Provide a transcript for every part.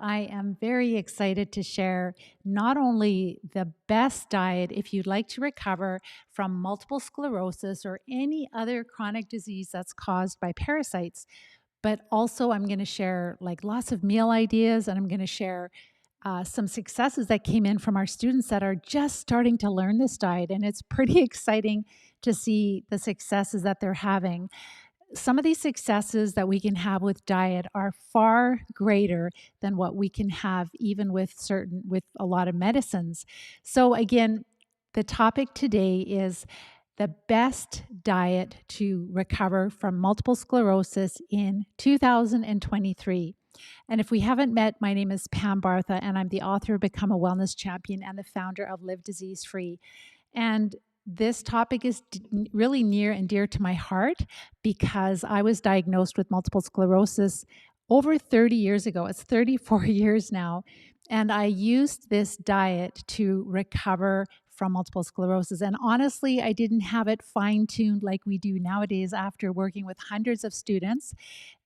I am very excited to share not only the best diet if you'd like to recover from multiple sclerosis or any other chronic disease that's caused by parasites, but also I'm going to share like lots of meal ideas, and I'm going to share some successes that came in from our students that are just starting to learn this diet. And it's pretty exciting to see the successes that they're having. Some of these successes that we can have with diet are far greater than what we can have even with a lot of medicines. So again, the topic today is the best diet to recover from multiple sclerosis in 2023. And if we haven't met, my name is Pam Bartha, and I'm the author of Become a Wellness Champion and the founder of Live Disease Free. And this topic is really near and dear to my heart because I was diagnosed with multiple sclerosis over 30 years ago. It's 34 years now. And I used this diet to recover from multiple sclerosis. And honestly, I didn't have it fine-tuned like we do nowadays after working with hundreds of students,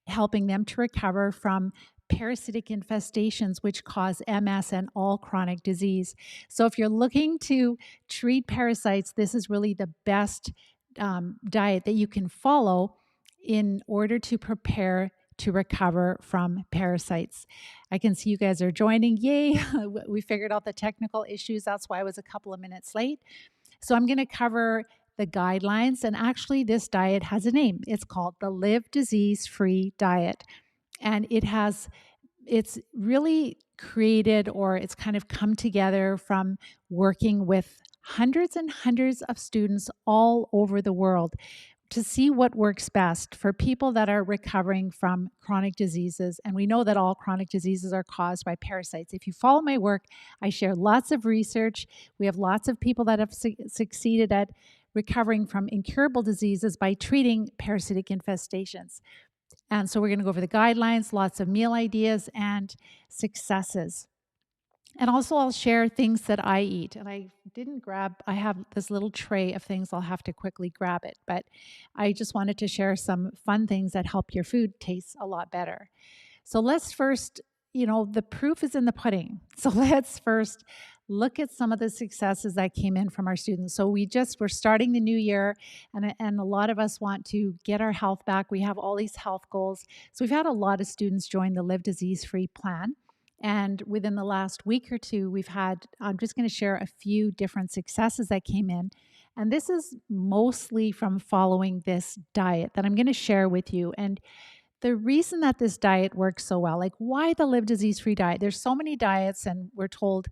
helping them to recover from parasitic infestations, which cause MS and all chronic disease. So if you're looking to treat parasites, this is really the best diet that you can follow in order to prepare to recover from parasites. I can see you guys are joining. Yay! We figured out the technical issues. That's why I was a couple of minutes late. So I'm going to cover the guidelines. And actually, this diet has a name. It's called the Live Disease Free Diet. And it's really created, or it's kind of come together from working with hundreds and hundreds of students all over the world to see what works best for people that are recovering from chronic diseases. And we know that all chronic diseases are caused by parasites. If you follow my work, I share lots of research. We have lots of people that have succeeded at recovering from incurable diseases by treating parasitic infestations. And so we're going to go over the guidelines, lots of meal ideas, and successes. And also I'll share things that I eat. And I have this little tray of things. I'll have to quickly grab it. But I just wanted to share some fun things that help your food taste a lot better. So let's first, the proof is in the pudding. So let's first look at some of the successes that came in from our students. So we're starting the new year, and a lot of us want to get our health back. We have all these health goals. So we've had a lot of students join the Live Disease Free plan. And within the last week or two, I'm just going to share a few different successes that came in. And this is mostly from following this diet that I'm going to share with you. And the reason that this diet works so well, like why the Live Disease Free diet? There's so many diets, and we're told,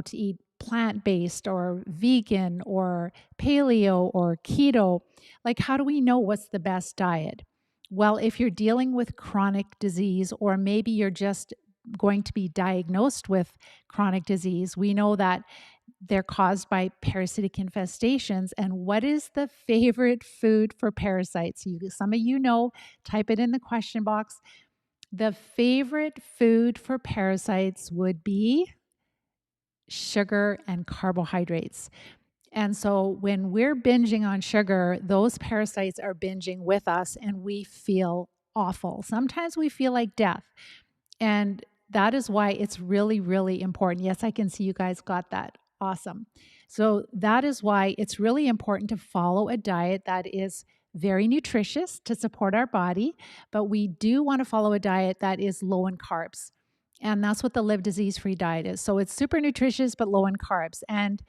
to eat plant-based or vegan or paleo or keto. Like, how do we know what's the best diet? Well, if you're dealing with chronic disease, or maybe you're just going to be diagnosed with chronic disease, we know that they're caused by parasitic infestations. And what is the favorite food for parasites? Some of you know, type it in the question box. The favorite food for parasites would be sugar and carbohydrates. And so when we're binging on sugar, those parasites are binging with us, and we feel awful. Sometimes we feel like death. And that is why it's really, really important. Yes, I can see you guys got that. Awesome. So that is why it's really important to follow a diet that is very nutritious to support our body, but we do want to follow a diet that is low in carbs. And that's what the Live Disease Free diet is. So it's super nutritious, but low in carbs. And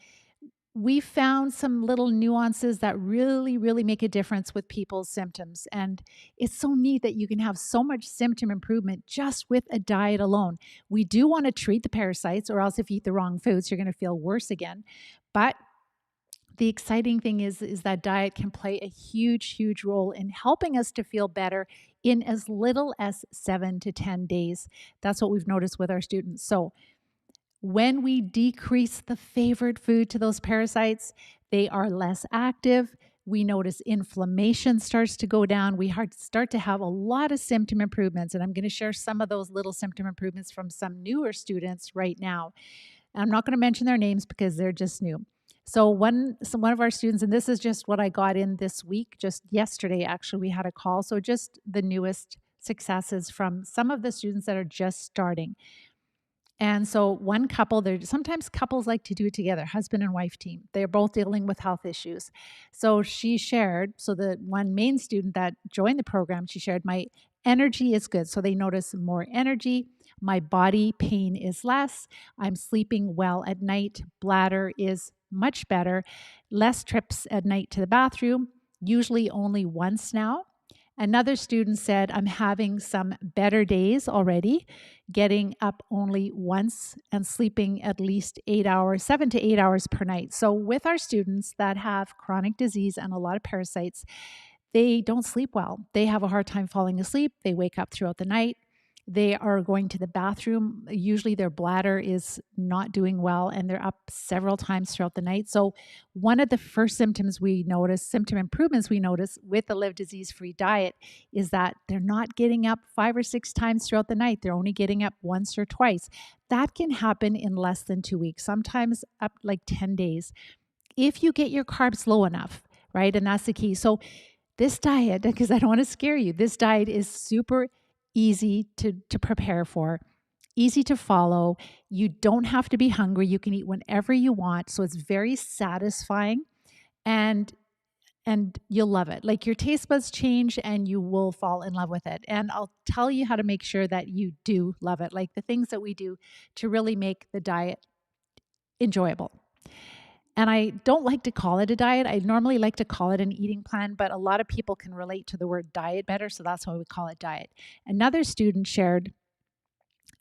we found some little nuances that really, really make a difference with people's symptoms. And it's so neat that you can have so much symptom improvement just with a diet alone. We do want to treat the parasites, or else if you eat the wrong foods, you're going to feel worse again. But the exciting thing is that diet can play a huge, huge role in helping us to feel better in as little as 7 to 10 days. That's what we've noticed with our students. So when we decrease the favorite food to those parasites, they are less active. We notice inflammation starts to go down. We start to have a lot of symptom improvements. And I'm going to share some of those little symptom improvements from some newer students right now. And I'm not going to mention their names because they're just new. So one of our students, and this is just what I got in this week, just yesterday, actually, we had a call. So just the newest successes from some of the students that are just starting. And so one couple, there sometimes couples like to do it together, husband and wife team. They're both dealing with health issues. So she shared, so the one main student that joined the program, she shared, my energy is good. So they notice more energy. My body pain is less. I'm sleeping well at night. Bladder is much better. Less trips at night to the bathroom, usually only once now. Another student said, I'm having some better days already, getting up only once and sleeping at least 8 hours, 7 to 8 hours per night. So, with our students that have chronic disease and a lot of parasites, they don't sleep well. They have a hard time falling asleep. They wake up throughout the night. They are going to the bathroom. Usually their bladder is not doing well and they're up several times throughout the night. So, one of the first symptoms we notice, symptom improvements we notice with the Live Disease Free diet is that they're not getting up 5 or 6 times throughout the night. They're only getting up once or twice. That can happen in less than 2 weeks, sometimes up like 10 days. If you get your carbs low enough, right? And that's the key. So, this diet, because I don't want to scare you, this diet is super easy to prepare for, easy to follow. You don't have to be hungry. You can eat whenever you want. So it's very satisfying and you'll love it. Like your taste buds change and you will fall in love with it. And I'll tell you how to make sure that you do love it, like the things that we do to really make the diet enjoyable. And I don't like to call it a diet. I normally like to call it an eating plan, but a lot of people can relate to the word diet better. So that's why we call it diet. Another student shared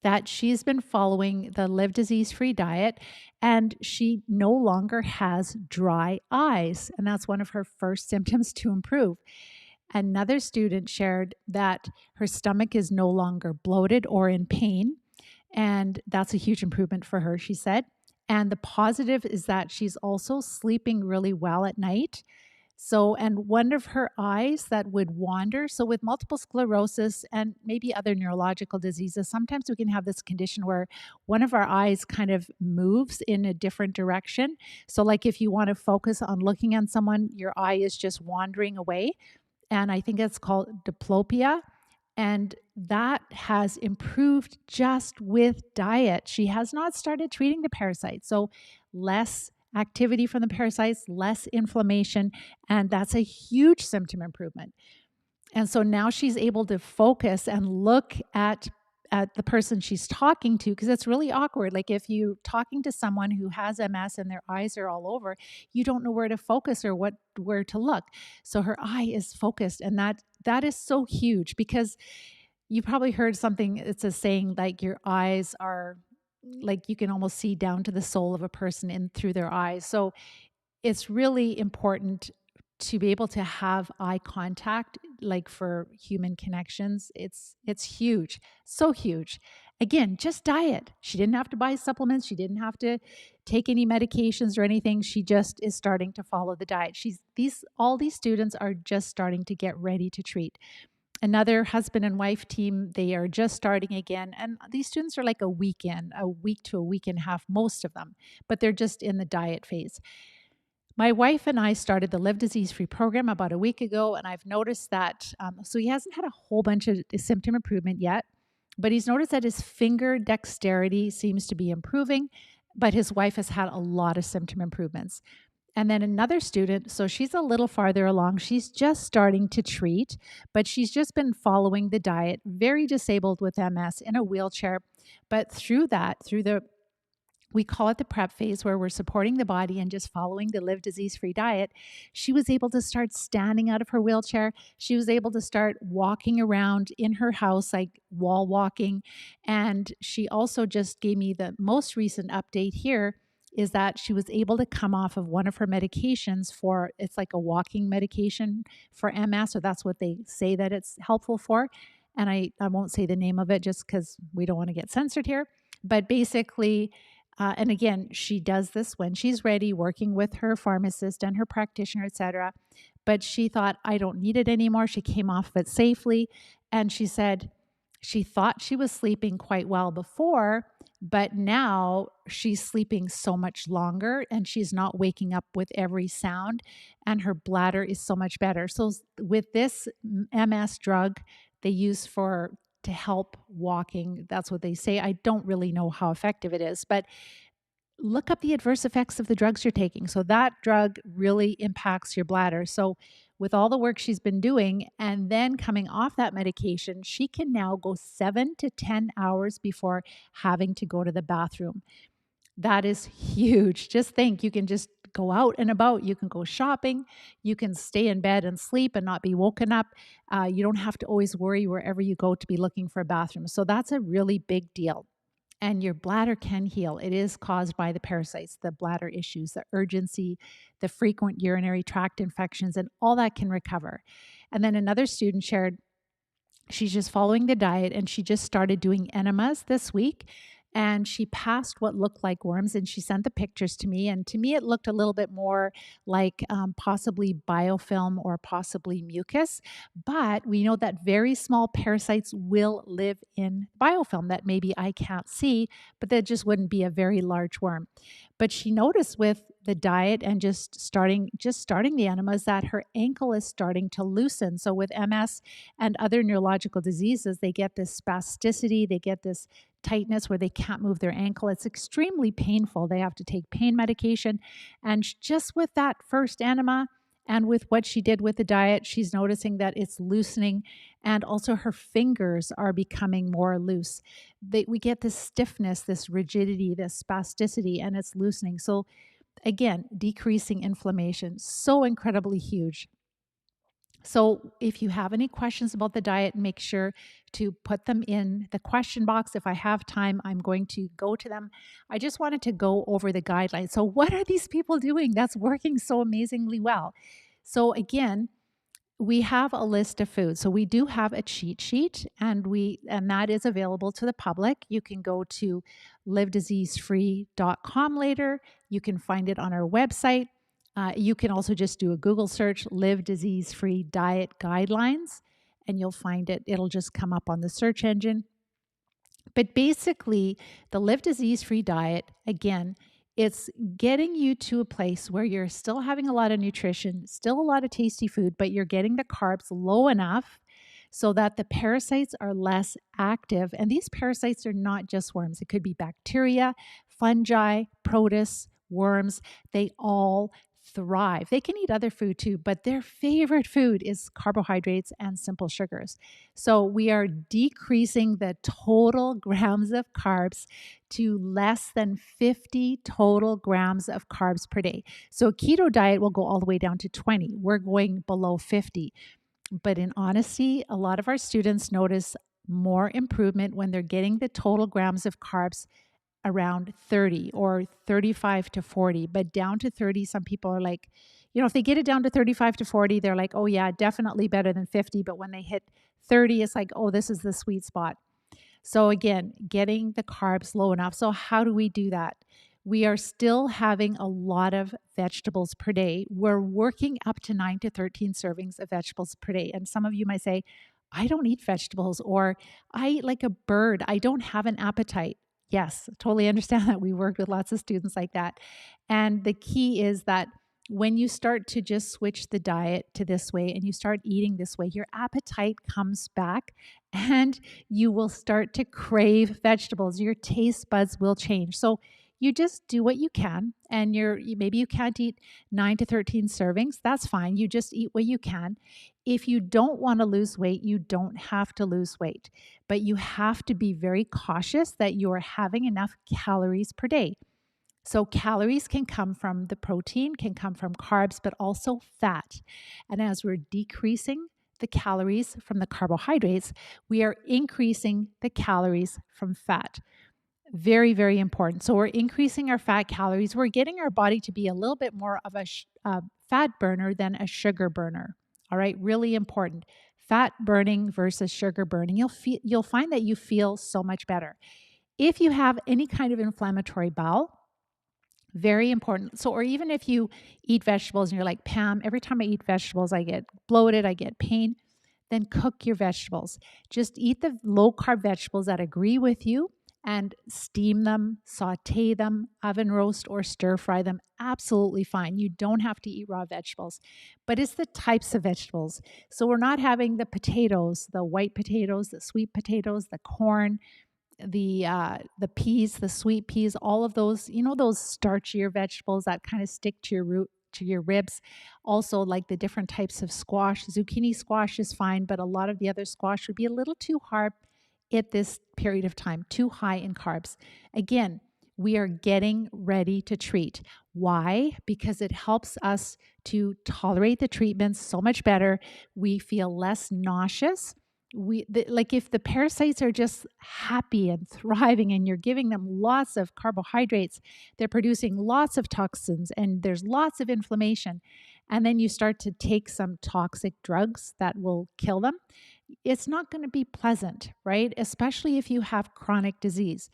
that she's been following the Live Disease Free diet and she no longer has dry eyes. And that's one of her first symptoms to improve. Another student shared that her stomach is no longer bloated or in pain. And that's a huge improvement for her, she said. And the positive is that she's also sleeping really well at night. So, and one of her eyes that would wander. So, with multiple sclerosis and maybe other neurological diseases, sometimes we can have this condition where one of our eyes kind of moves in a different direction. So, like if you want to focus on looking at someone, your eye is just wandering away. And I think it's called diplopia. And that has improved just with diet. She has not started treating the parasites. So, less activity from the parasites, less inflammation, and that's a huge symptom improvement. And so now she's able to focus and look at the person she's talking to, because it's really awkward. Like if you're talking to someone who has MS and their eyes are all over, you don't know where to focus or where to look. So her eye is focused, and that is so huge, because you probably heard something, it's a saying like your eyes are like you can almost see down to the soul of a person in through their eyes. So it's really important to be able to have eye contact, like for human connections. It's huge, so huge. Again, just diet. She didn't have to buy supplements. She didn't have to take any medications or anything. She just is starting to follow the diet. All these students are just starting to get ready to treat. Another husband and wife team, they are just starting again. And these students are like a week to a week and a half, most of them, but they're just in the diet phase. My wife and I started the Live Disease Free program about a week ago, and I've noticed that, so he hasn't had a whole bunch of symptom improvement yet, but he's noticed that his finger dexterity seems to be improving, but his wife has had a lot of symptom improvements. And then another student, so she's a little farther along. She's just starting to treat, but she's just been following the diet, very disabled with MS in a wheelchair. But through we call it the prep phase, where we're supporting the body and just following the Live Disease Free diet, she was able to start standing out of her wheelchair. She was able to start walking around in her house, like wall walking. And she also just gave me the most recent update here is that she was able to come off of one of her medications it's like a walking medication for MS, or that's what they say that it's helpful for. And I won't say the name of it just because we don't want to get censored here. But basically, and again, she does this when she's ready, working with her pharmacist and her practitioner, etc. But she thought, I don't need it anymore. She came off of it safely. And she said she thought she was sleeping quite well before, but now she's sleeping so much longer and she's not waking up with every sound, and her bladder is so much better. So with this MS drug they use for to help walking. That's what they say. I don't really know how effective it is, but look up the adverse effects of the drugs you're taking. So that drug really impacts your bladder. So with all the work she's been doing and then coming off that medication, she can now go 7 to 10 hours before having to go to the bathroom. That is huge. Just think, you can just go out and about. You can go shopping. You can stay in bed and sleep and not be woken up. You don't have to always worry wherever you go to be looking for a bathroom. So that's a really big deal. And your bladder can heal. It is caused by the parasites, the bladder issues, the urgency, the frequent urinary tract infections, and all that can recover. And then another student shared she's just following the diet and she just started doing enemas this week. And she passed what looked like worms and she sent the pictures to me. And to me, it looked a little bit more like possibly biofilm or possibly mucus. But we know that very small parasites will live in biofilm that maybe I can't see, but that just wouldn't be a very large worm. But she noticed with the diet and just starting the enemas that her ankle is starting to loosen. So with MS and other neurological diseases, they get this spasticity, they get this tightness where they can't move their ankle. It's extremely painful. They have to take pain medication. And just with that first enema and with what she did with the diet, she's noticing that it's loosening and also her fingers are becoming more loose. We get this stiffness, this rigidity, this spasticity, and it's loosening. So again, decreasing inflammation, so incredibly huge. So if you have any questions about the diet, make sure to put them in the question box. If I have time, I'm going to go to them. I just wanted to go over the guidelines. So what are these people doing that's working so amazingly well? So again, we have a list of foods. So we do have a cheat sheet and that is available to the public. You can go to livediseasefree.com later. You can find it on our website. You can also just do a Google search, Live Disease Free Diet Guidelines, and you'll find it. It'll just come up on the search engine. But basically, the Live Disease Free diet, again, it's getting you to a place where you're still having a lot of nutrition, still a lot of tasty food, but you're getting the carbs low enough so that the parasites are less active. And these parasites are not just worms. It could be bacteria, fungi, protists, worms. They all thrive. They can eat other food too, but their favorite food is carbohydrates and simple sugars. So we are decreasing the total grams of carbs to less than 50 total grams of carbs per day. So a keto diet will go all the way down to 20. We're going below 50. But in honesty, a lot of our students notice more improvement when they're getting the total grams of carbs around 30 or 35 to 40, but down to 30, some people are like, if they get it down to 35 to 40, they're like, oh yeah, definitely better than 50. But when they hit 30, it's like, oh, this is the sweet spot. So again, getting the carbs low enough. So how do we do that? We are still having a lot of vegetables per day. We're working up to 9 to 13 servings of vegetables per day. And some of you might say, I don't eat vegetables, or I eat like a bird. I don't have an appetite. Yes, totally understand that. We worked with lots of students like that. And the key is that when you start to just switch the diet to this way and you start eating this way, your appetite comes back and you will start to crave vegetables. Your taste buds will change. So you just do what you can, and maybe you can't eat 9 to 13 servings. That's fine. You just eat what you can. If you don't want to lose weight, you don't have to lose weight, but you have to be very cautious that you are having enough calories per day. So calories can come from the protein, can come from carbs, but also fat. And as we're decreasing the calories from the carbohydrates, we are increasing the calories from fat. Very, very important. So we're increasing our fat calories. We're getting our body to be a little bit more of a fat burner than a sugar burner. All right, really important. Fat burning versus sugar burning. You'll find that you feel so much better. If you have any kind of inflammatory bowel, very important. So, or even if you eat vegetables and you're like, Pam, every time I eat vegetables, I get bloated, I get pain, then cook your vegetables. Just eat the low carb vegetables that agree with you and steam them, saute them, oven roast, or stir fry them. Absolutely fine. You don't have to eat raw vegetables, but it's the types of vegetables. So we're not having the potatoes, the white potatoes, the sweet potatoes, the corn, the peas, the sweet peas, all of those, those starchier vegetables that kind of stick to your root, to your ribs. Also, like the different types of squash. Zucchini squash is fine, but a lot of the other squash would be a little too hard at this period of time, too high in carbs. Again, we are getting ready to treat. Why? Because it helps us to tolerate the treatments so much better. We feel less nauseous. Like if the parasites are just happy and thriving and you're giving them lots of carbohydrates, they're producing lots of toxins and there's lots of inflammation. And then you start to take some toxic drugs that will kill them. It's not going to be pleasant, right? Especially if you have chronic disease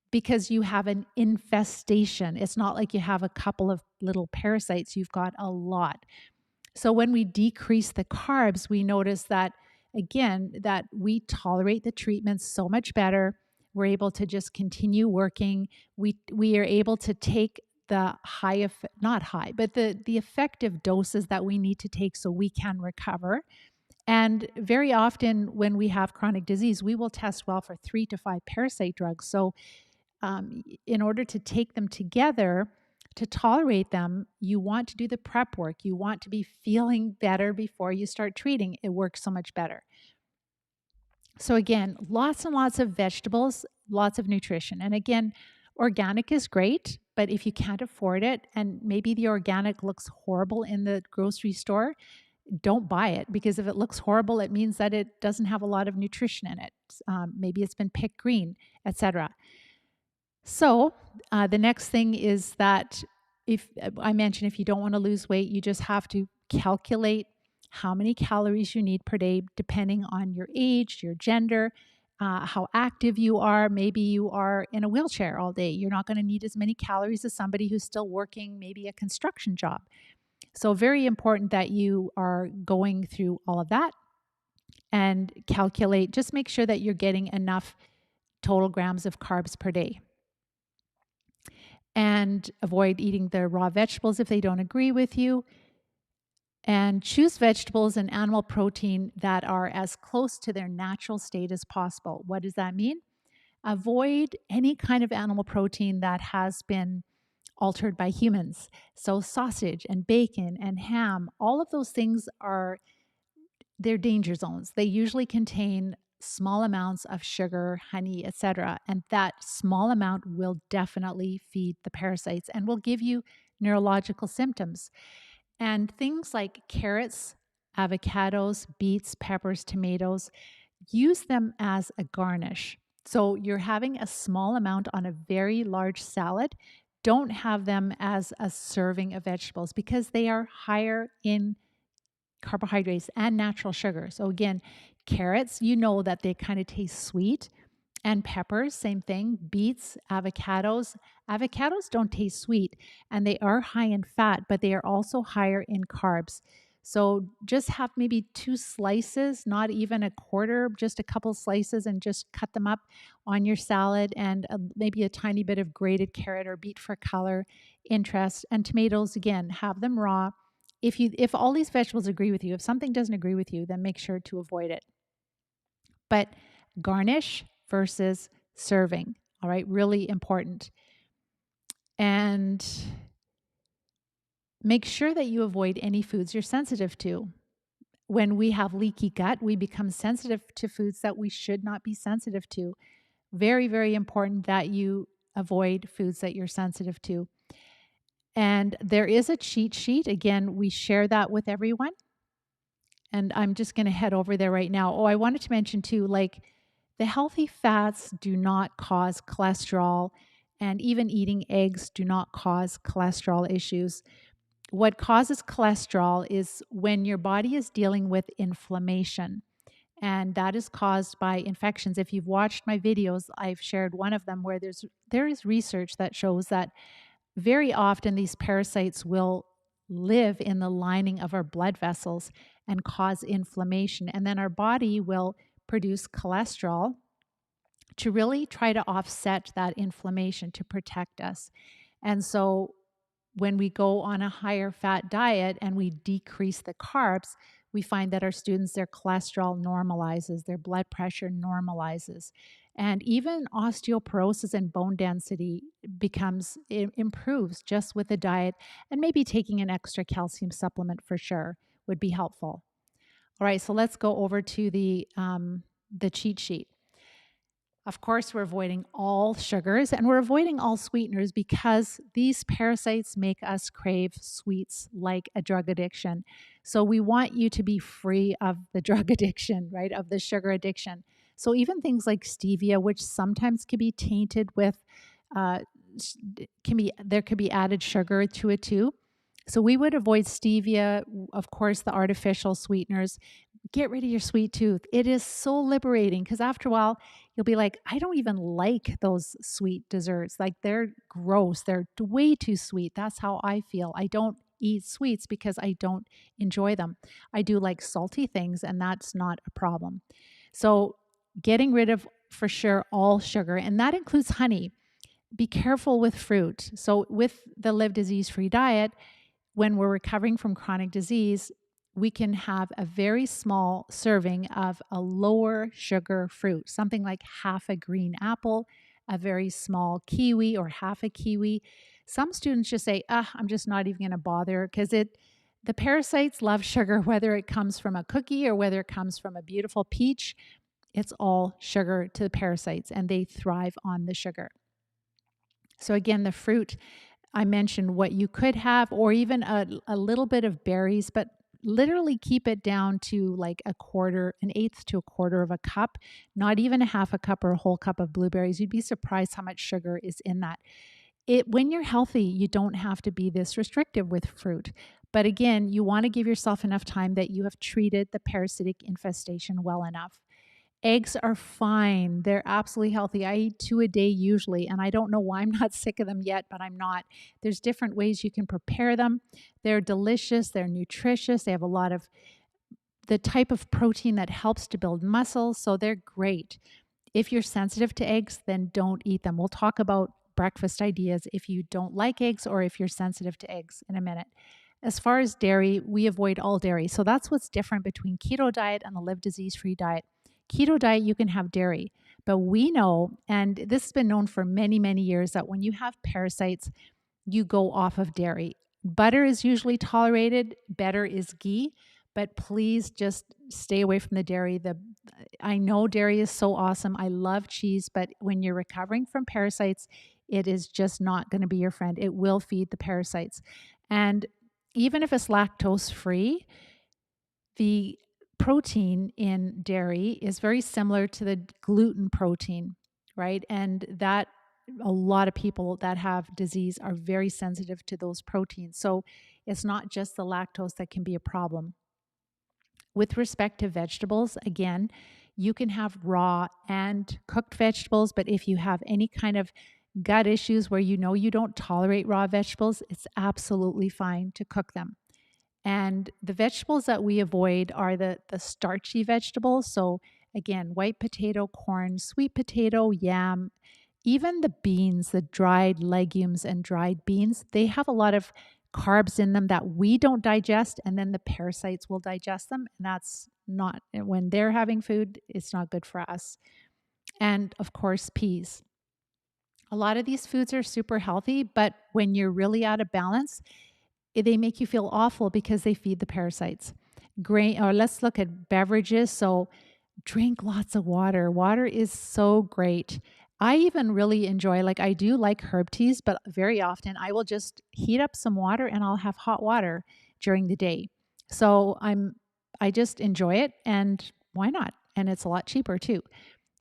because you have an infestation. It's not like you have a couple of little parasites, you've got a lot. So when we decrease the carbs, we notice that, again, that we tolerate the treatments so much better. We're able to just continue working. We are able to take the not high, but the effective doses that we need to take so we can recover. And very often when we have chronic disease, we will test well for 3 to 5 parasite drugs. So in order to take them together, to tolerate them, you want to do the prep work. You want to be feeling better before you start treating. It works so much better. So again, lots and lots of vegetables, lots of nutrition. And again, organic is great, but if you can't afford it and maybe the organic looks horrible in the grocery store, don't buy it, because if it looks horrible, it means that it doesn't have a lot of nutrition in it. Maybe it's been picked green, etc. So the next thing is that if I mentioned, if you don't want to lose weight, you just have to calculate how many calories you need per day, depending on your age, your gender, how active you are. Maybe you are in a wheelchair all day. You're not going to need as many calories as somebody who's still working maybe a construction job. So very important that you are going through all of that and calculate. Just make sure that you're getting enough total grams of carbs per day. And avoid eating the raw vegetables if they don't agree with you. And choose vegetables and animal protein that are as close to their natural state as possible. What does that mean? Avoid any kind of animal protein that has been altered by humans. So sausage and bacon and ham, all of those things they're danger zones. They usually contain small amounts of sugar, honey, etc. And that small amount will definitely feed the parasites and will give you neurological symptoms. And things like carrots, avocados, beets, peppers, tomatoes, use them as a garnish. So you're having a small amount on a very large salad. Don't have them as a serving of vegetables because they are higher in carbohydrates and natural sugar. So again, carrots, you know that they kind of taste sweet. And peppers, same thing. Beets, avocados. Avocados don't taste sweet and they are high in fat, but they are also higher in carbs. So just have maybe 2 slices, not even a quarter, just a couple slices, and just cut them up on your salad, and maybe a tiny bit of grated carrot or beet for color, interest. And tomatoes, again, have them raw. If all these vegetables agree with you, if something doesn't agree with you, then make sure to avoid it. But garnish versus serving, all right, really important. And make sure that you avoid any foods you're sensitive to. When we have leaky gut, we become sensitive to foods that we should not be sensitive to. Very, very important that you avoid foods that you're sensitive to. And there is a cheat sheet. Again, we share that with everyone. And I'm just going to head over there right now. Oh, I wanted to mention too, like the healthy fats do not cause cholesterol, and even eating eggs do not cause cholesterol issues. What causes cholesterol is when your body is dealing with inflammation, and that is caused by infections. If you've watched my videos, I've shared one of them where there is research that shows that very often these parasites will live in the lining of our blood vessels and cause inflammation. And then our body will produce cholesterol to really try to offset that inflammation to protect us. And so when we go on a higher fat diet and we decrease the carbs, we find that our students, their cholesterol normalizes, their blood pressure normalizes, and even osteoporosis and bone density improves just with the diet, and maybe taking an extra calcium supplement for sure would be helpful. All right, so let's go over to the cheat sheet. Of course, we're avoiding all sugars and we're avoiding all sweeteners because these parasites make us crave sweets like a drug addiction. So we want you to be free of the drug addiction, right? Of the sugar addiction. So even things like stevia, which sometimes can be tainted with, uh, there could be added sugar to it too. So we would avoid stevia, of course, the artificial sweeteners. Get rid of your sweet tooth. It is so liberating because after a while, you'll be like, I don't even like those sweet desserts. Like they're gross. They're way too sweet. That's how I feel. I don't eat sweets because I don't enjoy them. I do like salty things, and that's not a problem. So, getting rid of for sure all sugar, and that includes honey. Be careful with fruit. So, with the Live Disease Free diet, when we're recovering from chronic disease, we can have a very small serving of a lower sugar fruit, something like half a green apple, a very small kiwi or half a kiwi. Some students just say, I'm just not even going to bother because the parasites love sugar, whether it comes from a cookie or whether it comes from a beautiful peach. It's all sugar to the parasites, and they thrive on the sugar. So again, the fruit, I mentioned what you could have, or even a little bit of berries, but literally keep it down to like an eighth to a quarter of a cup, not even a half a cup or a whole cup of blueberries. You'd be surprised how much sugar is in that. When you're healthy, you don't have to be this restrictive with fruit. But again, you want to give yourself enough time that you have treated the parasitic infestation well enough. Eggs are fine. They're absolutely healthy. I eat 2 a day usually, and I don't know why I'm not sick of them yet, but I'm not. There's different ways you can prepare them. They're delicious, they're nutritious. They have a lot of the type of protein that helps to build muscles, so they're great. If you're sensitive to eggs, then don't eat them. We'll talk about breakfast ideas if you don't like eggs or if you're sensitive to eggs in a minute. As far as dairy, we avoid all dairy. So that's what's different between keto diet and the Live Disease Free diet. Keto diet, you can have dairy, but we know, and this has been known for many, many years, that when you have parasites, you go off of dairy. Butter is usually tolerated, better is ghee, but please just stay away from the dairy. I know dairy is so awesome. I love cheese, but when you're recovering from parasites, it is just not going to be your friend. It will feed the parasites. And even if it's lactose free, the protein in dairy is very similar to the gluten protein, right? And that a lot of people that have disease are very sensitive to those proteins. So it's not just the lactose that can be a problem. With respect to vegetables, again, you can have raw and cooked vegetables, but if you have any kind of gut issues where you know you don't tolerate raw vegetables, it's absolutely fine to cook them. And the vegetables that we avoid are the starchy vegetables. So again, white potato, corn, sweet potato, yam, even the beans, the dried legumes and dried beans, they have a lot of carbs in them that we don't digest, and then the parasites will digest them. And that's not, when they're having food, it's not good for us. And of course, peas. A lot of these foods are super healthy, but when you're really out of balance, they make you feel awful because they feed the parasites. Grain, or let's look at beverages. So drink lots of water. Water is so great. I even really enjoy, like I do like herb teas, but very often I will just heat up some water and I'll have hot water during the day. So I just enjoy it, and why not? And it's a lot cheaper too.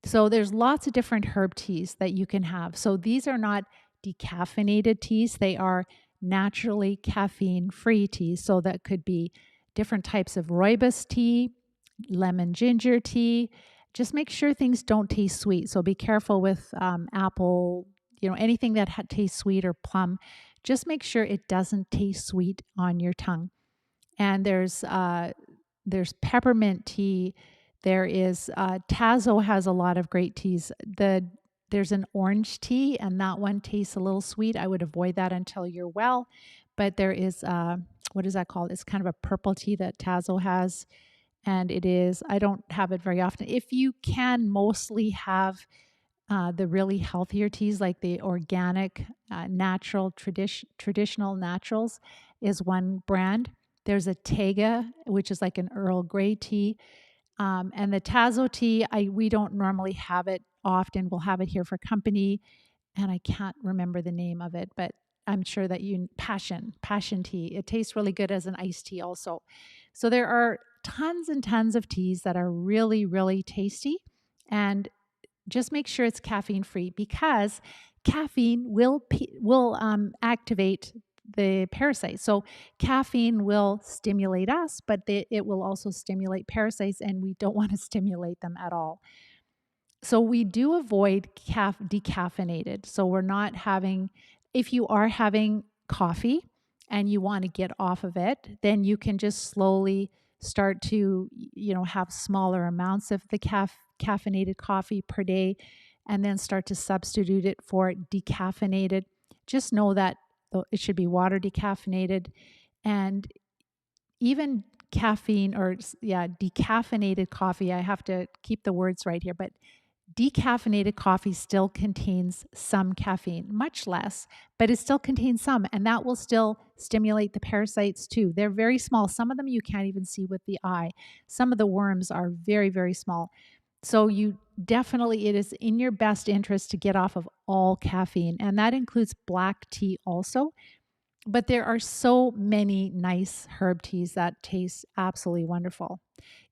So there's lots of different herb teas that you can have. So these are not decaffeinated teas. They are naturally caffeine-free teas. So that could be different types of rooibos tea, lemon ginger tea. Just make sure things don't taste sweet. So be careful with apple, anything that tastes sweet, or plum. Just make sure it doesn't taste sweet on your tongue. And there's peppermint tea. There is Tazo has a lot of great teas. There's an orange tea, and that one tastes a little sweet. I would avoid that until you're well. But there is what is that called? It's kind of a purple tea that Tazo has, and it is. I don't have it very often. If you can, mostly have the really healthier teas, like the organic, natural, traditional naturals, is one brand. There's a Tega, which is like an Earl Grey tea, and the Tazo tea. We don't normally have it often. We'll have it here for company, and I can't remember the name of it, but I'm sure that passion tea. It tastes really good as an iced tea also. So there are tons and tons of teas that are really, really tasty, and just make sure it's caffeine free, because caffeine will activate the parasites. So caffeine will stimulate us, but it will also stimulate parasites, and we don't want to stimulate them at all. So we do avoid decaffeinated. So we're not having, if you are having coffee and you want to get off of it, then you can just slowly start to, have smaller amounts of the caffeinated coffee per day, and then start to substitute it for decaffeinated. Just know that it should be water decaffeinated, and even caffeine, or yeah, decaffeinated coffee. I have to keep the words right here, but decaffeinated coffee still contains some caffeine, much less, but it still contains some, and that will still stimulate the parasites too. They're very small. Some of them you can't even see with the eye. Some of the worms are very, very small. So it is in your best interest to get off of all caffeine, and that includes black tea also. But there are so many nice herb teas that taste absolutely wonderful.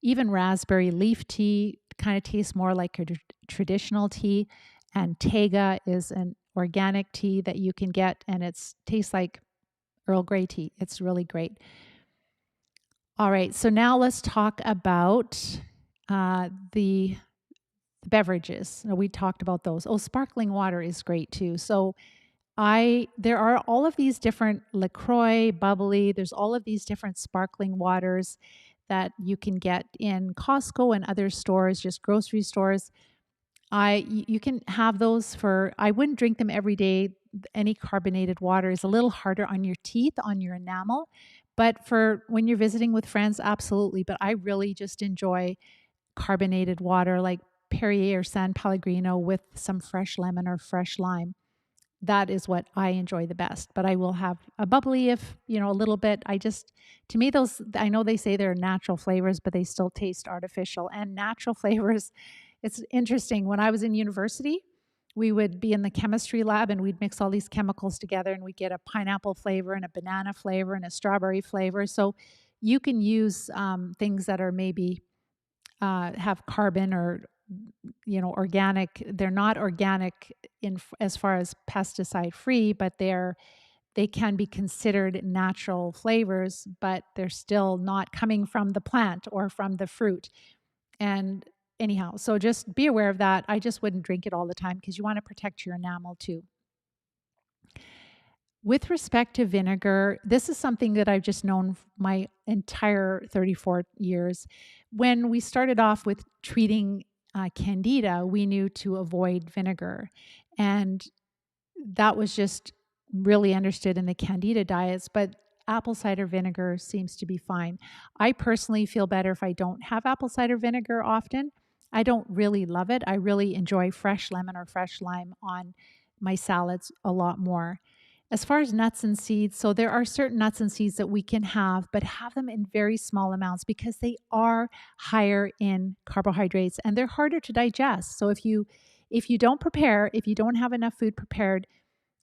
Even raspberry leaf tea kind of tastes more like a traditional tea. And Tega is an organic tea that you can get, and it tastes like Earl Grey tea. It's really great. All right, so now let's talk about the beverages. We talked about those. Oh, sparkling water is great too. So there are all of these different LaCroix, bubbly, there's all of these different sparkling waters that you can get in Costco and other stores, just grocery stores. You can have those I wouldn't drink them every day. Any carbonated water is a little harder on your teeth, on your enamel. But for when you're visiting with friends, absolutely. But I really just enjoy carbonated water like Perrier or San Pellegrino with some fresh lemon or fresh lime. That is what I enjoy the best. But I will have a bubbly if, a little bit. To me, I know they say they're natural flavors, but they still taste artificial. And natural flavors, it's interesting. When I was in university, we would be in the chemistry lab and we'd mix all these chemicals together, and we'd get a pineapple flavor and a banana flavor and a strawberry flavor. So you can use things that are maybe have carbon or organic. They're not organic as far as pesticide free, but they can be considered natural flavors, but they're still not coming from the plant or from the fruit. And anyhow, so just be aware of that. I just wouldn't drink it all the time, because you want to protect your enamel too. With respect to vinegar, this is something that I've just known my entire 34 years. When we started off with treating candida, we knew to avoid vinegar. And that was just really understood in the candida diets, but apple cider vinegar seems to be fine. I personally feel better if I don't have apple cider vinegar often. I don't really love it. I really enjoy fresh lemon or fresh lime on my salads a lot more. As far as nuts and seeds, so there are certain nuts and seeds that we can have, but have them in very small amounts, because they are higher in carbohydrates and they're harder to digest. So if you if you don't have enough food prepared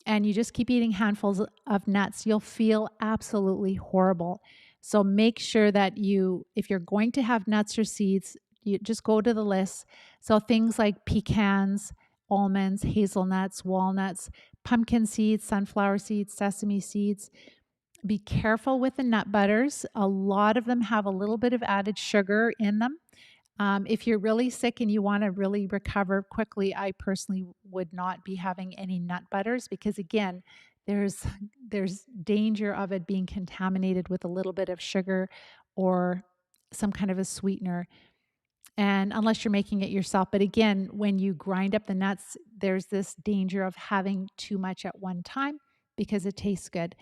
and you just keep eating handfuls of nuts, you'll feel absolutely horrible. So make sure that if you're going to have nuts or seeds, you just go to the list. So things like pecans, almonds, hazelnuts, walnuts, pumpkin seeds, sunflower seeds, sesame seeds. Be careful with the nut butters. A lot of them have a little bit of added sugar in them. If you're really sick and you want to really recover quickly, I personally would not be having any nut butters, because again, there's danger of it being contaminated with a little bit of sugar or some kind of a sweetener. And unless you're making it yourself. But again, when you grind up the nuts, there's this danger of having too much at one time because it tastes good.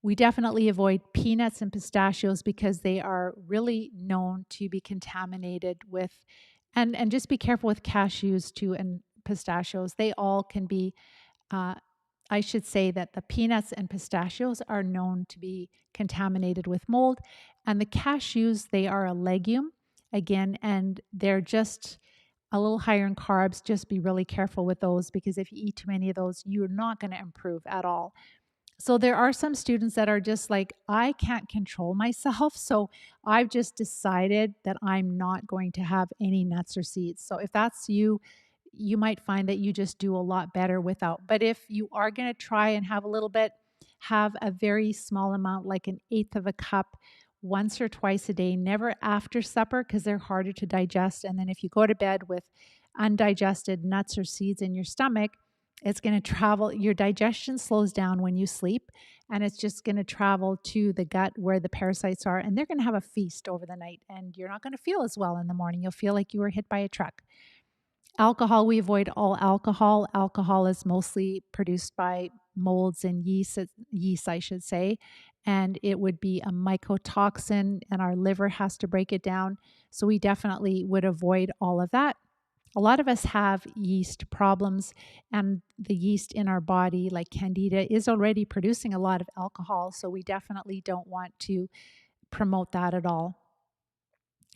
We definitely avoid peanuts and pistachios because they are really known to be contaminated with, and just be careful with cashews too and pistachios. They all can be, uh, I should say that the peanuts and pistachios are known to be contaminated with mold. And the cashews, they are a legume again, and they're just a little higher in carbs. Just be really careful with those because if you eat too many of those, you're not going to improve at all. So there are some students that are just like, I can't control myself. So I've just decided that I'm not going to have any nuts or seeds. So if that's you, you might find that you just do a lot better without. But if you are going to try and have a little bit, have a very small amount, like an eighth of a cup, once or twice a day, never after supper because they're harder to digest. And then if you go to bed with undigested nuts or seeds in your stomach, it's going to travel. Your digestion slows down when you sleep, and it's just going to travel to the gut where the parasites are, and they're going to have a feast over the night, and you're not going to feel as well in the morning. You'll feel like you were hit by a truck. Alcohol, we avoid all alcohol. Alcohol is mostly produced by molds and yeast, I should say, and it would be a mycotoxin, and our liver has to break it down. So we definitely would avoid all of that. A lot of us have yeast problems, and the yeast in our body, like Candida, is already producing a lot of alcohol. So we definitely don't want to promote that at all.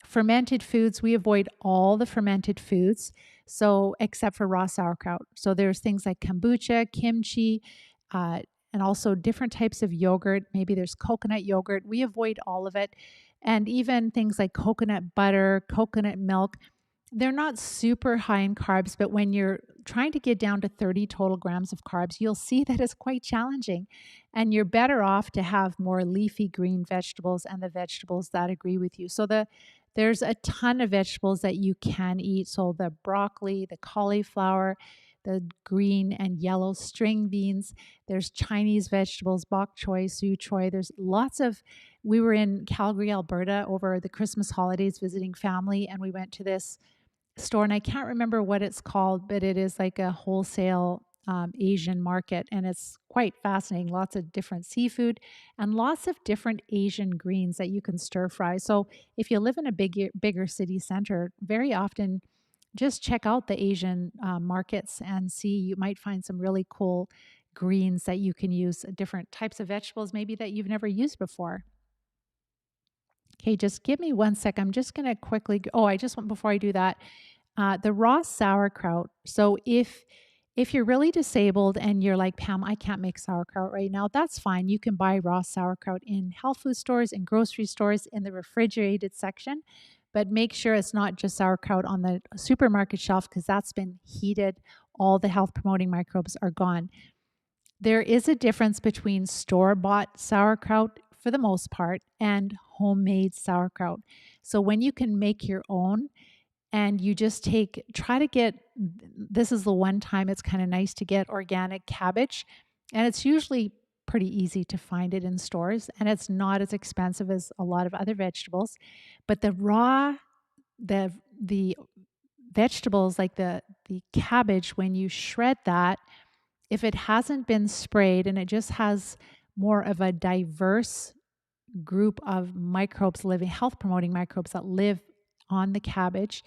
Fermented foods, we avoid all the fermented foods, so except for raw sauerkraut. So there's things like kombucha, kimchi, uh, and also different types of yogurt. Maybe there's coconut yogurt. We avoid all of it. And even things like coconut butter, coconut milk, they're not super high in carbs, but when you're trying to get down to 30 total grams of carbs, you'll see that it's quite challenging. And you're better off to have more leafy green vegetables and the vegetables that agree with you. So there's a ton of vegetables that you can eat. So the broccoli, the cauliflower, the green and yellow string beans. There's Chinese vegetables, bok choy, su choy. There's lots of. We were in Calgary, Alberta over the Christmas holidays visiting family, and we went to this store, and I can't remember what it's called, but it is like a wholesale Asian market, and it's quite fascinating. Lots of different seafood and lots of different Asian greens that you can stir fry. So if you live in a bigger city center, very often just check out the Asian markets and see. You might find some really cool greens that you can use, different types of vegetables maybe that you've never used before. Okay, just give me one sec. I'm just going to quickly. Oh, I just want before I do that, the raw sauerkraut. So if you're really disabled and you're like, Pam, I can't make sauerkraut right now, that's fine. You can buy raw sauerkraut in health food stores and grocery stores in the refrigerated section. But make sure it's not just sauerkraut on the supermarket shelf because that's been heated. All the health promoting microbes are gone. There is a difference between store-bought sauerkraut for the most part and homemade sauerkraut. So when you can make your own and you just try to get, this is the one time it's kind of nice to get organic cabbage, and it's usually pretty easy to find it in stores, and it's not as expensive as a lot of other vegetables. But the vegetables like the cabbage, when you shred that, if it hasn't been sprayed and it just has more of a diverse group of microbes living, health promoting microbes that live on the cabbage,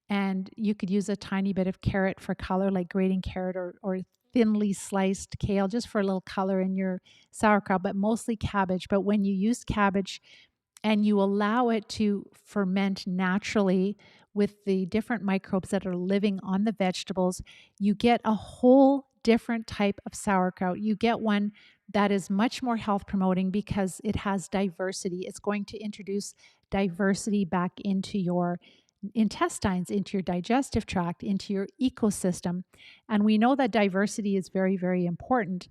and you could use a tiny bit of carrot for color, like grating carrot or thinly sliced kale, just for a little color in your sauerkraut, but mostly cabbage. But when you use cabbage and you allow it to ferment naturally with the different microbes that are living on the vegetables, you get a whole different type of sauerkraut. You get one that is much more health promoting because it has diversity. It's going to introduce diversity back into your intestines, into your digestive tract, into your ecosystem. And we know that diversity is very, very important.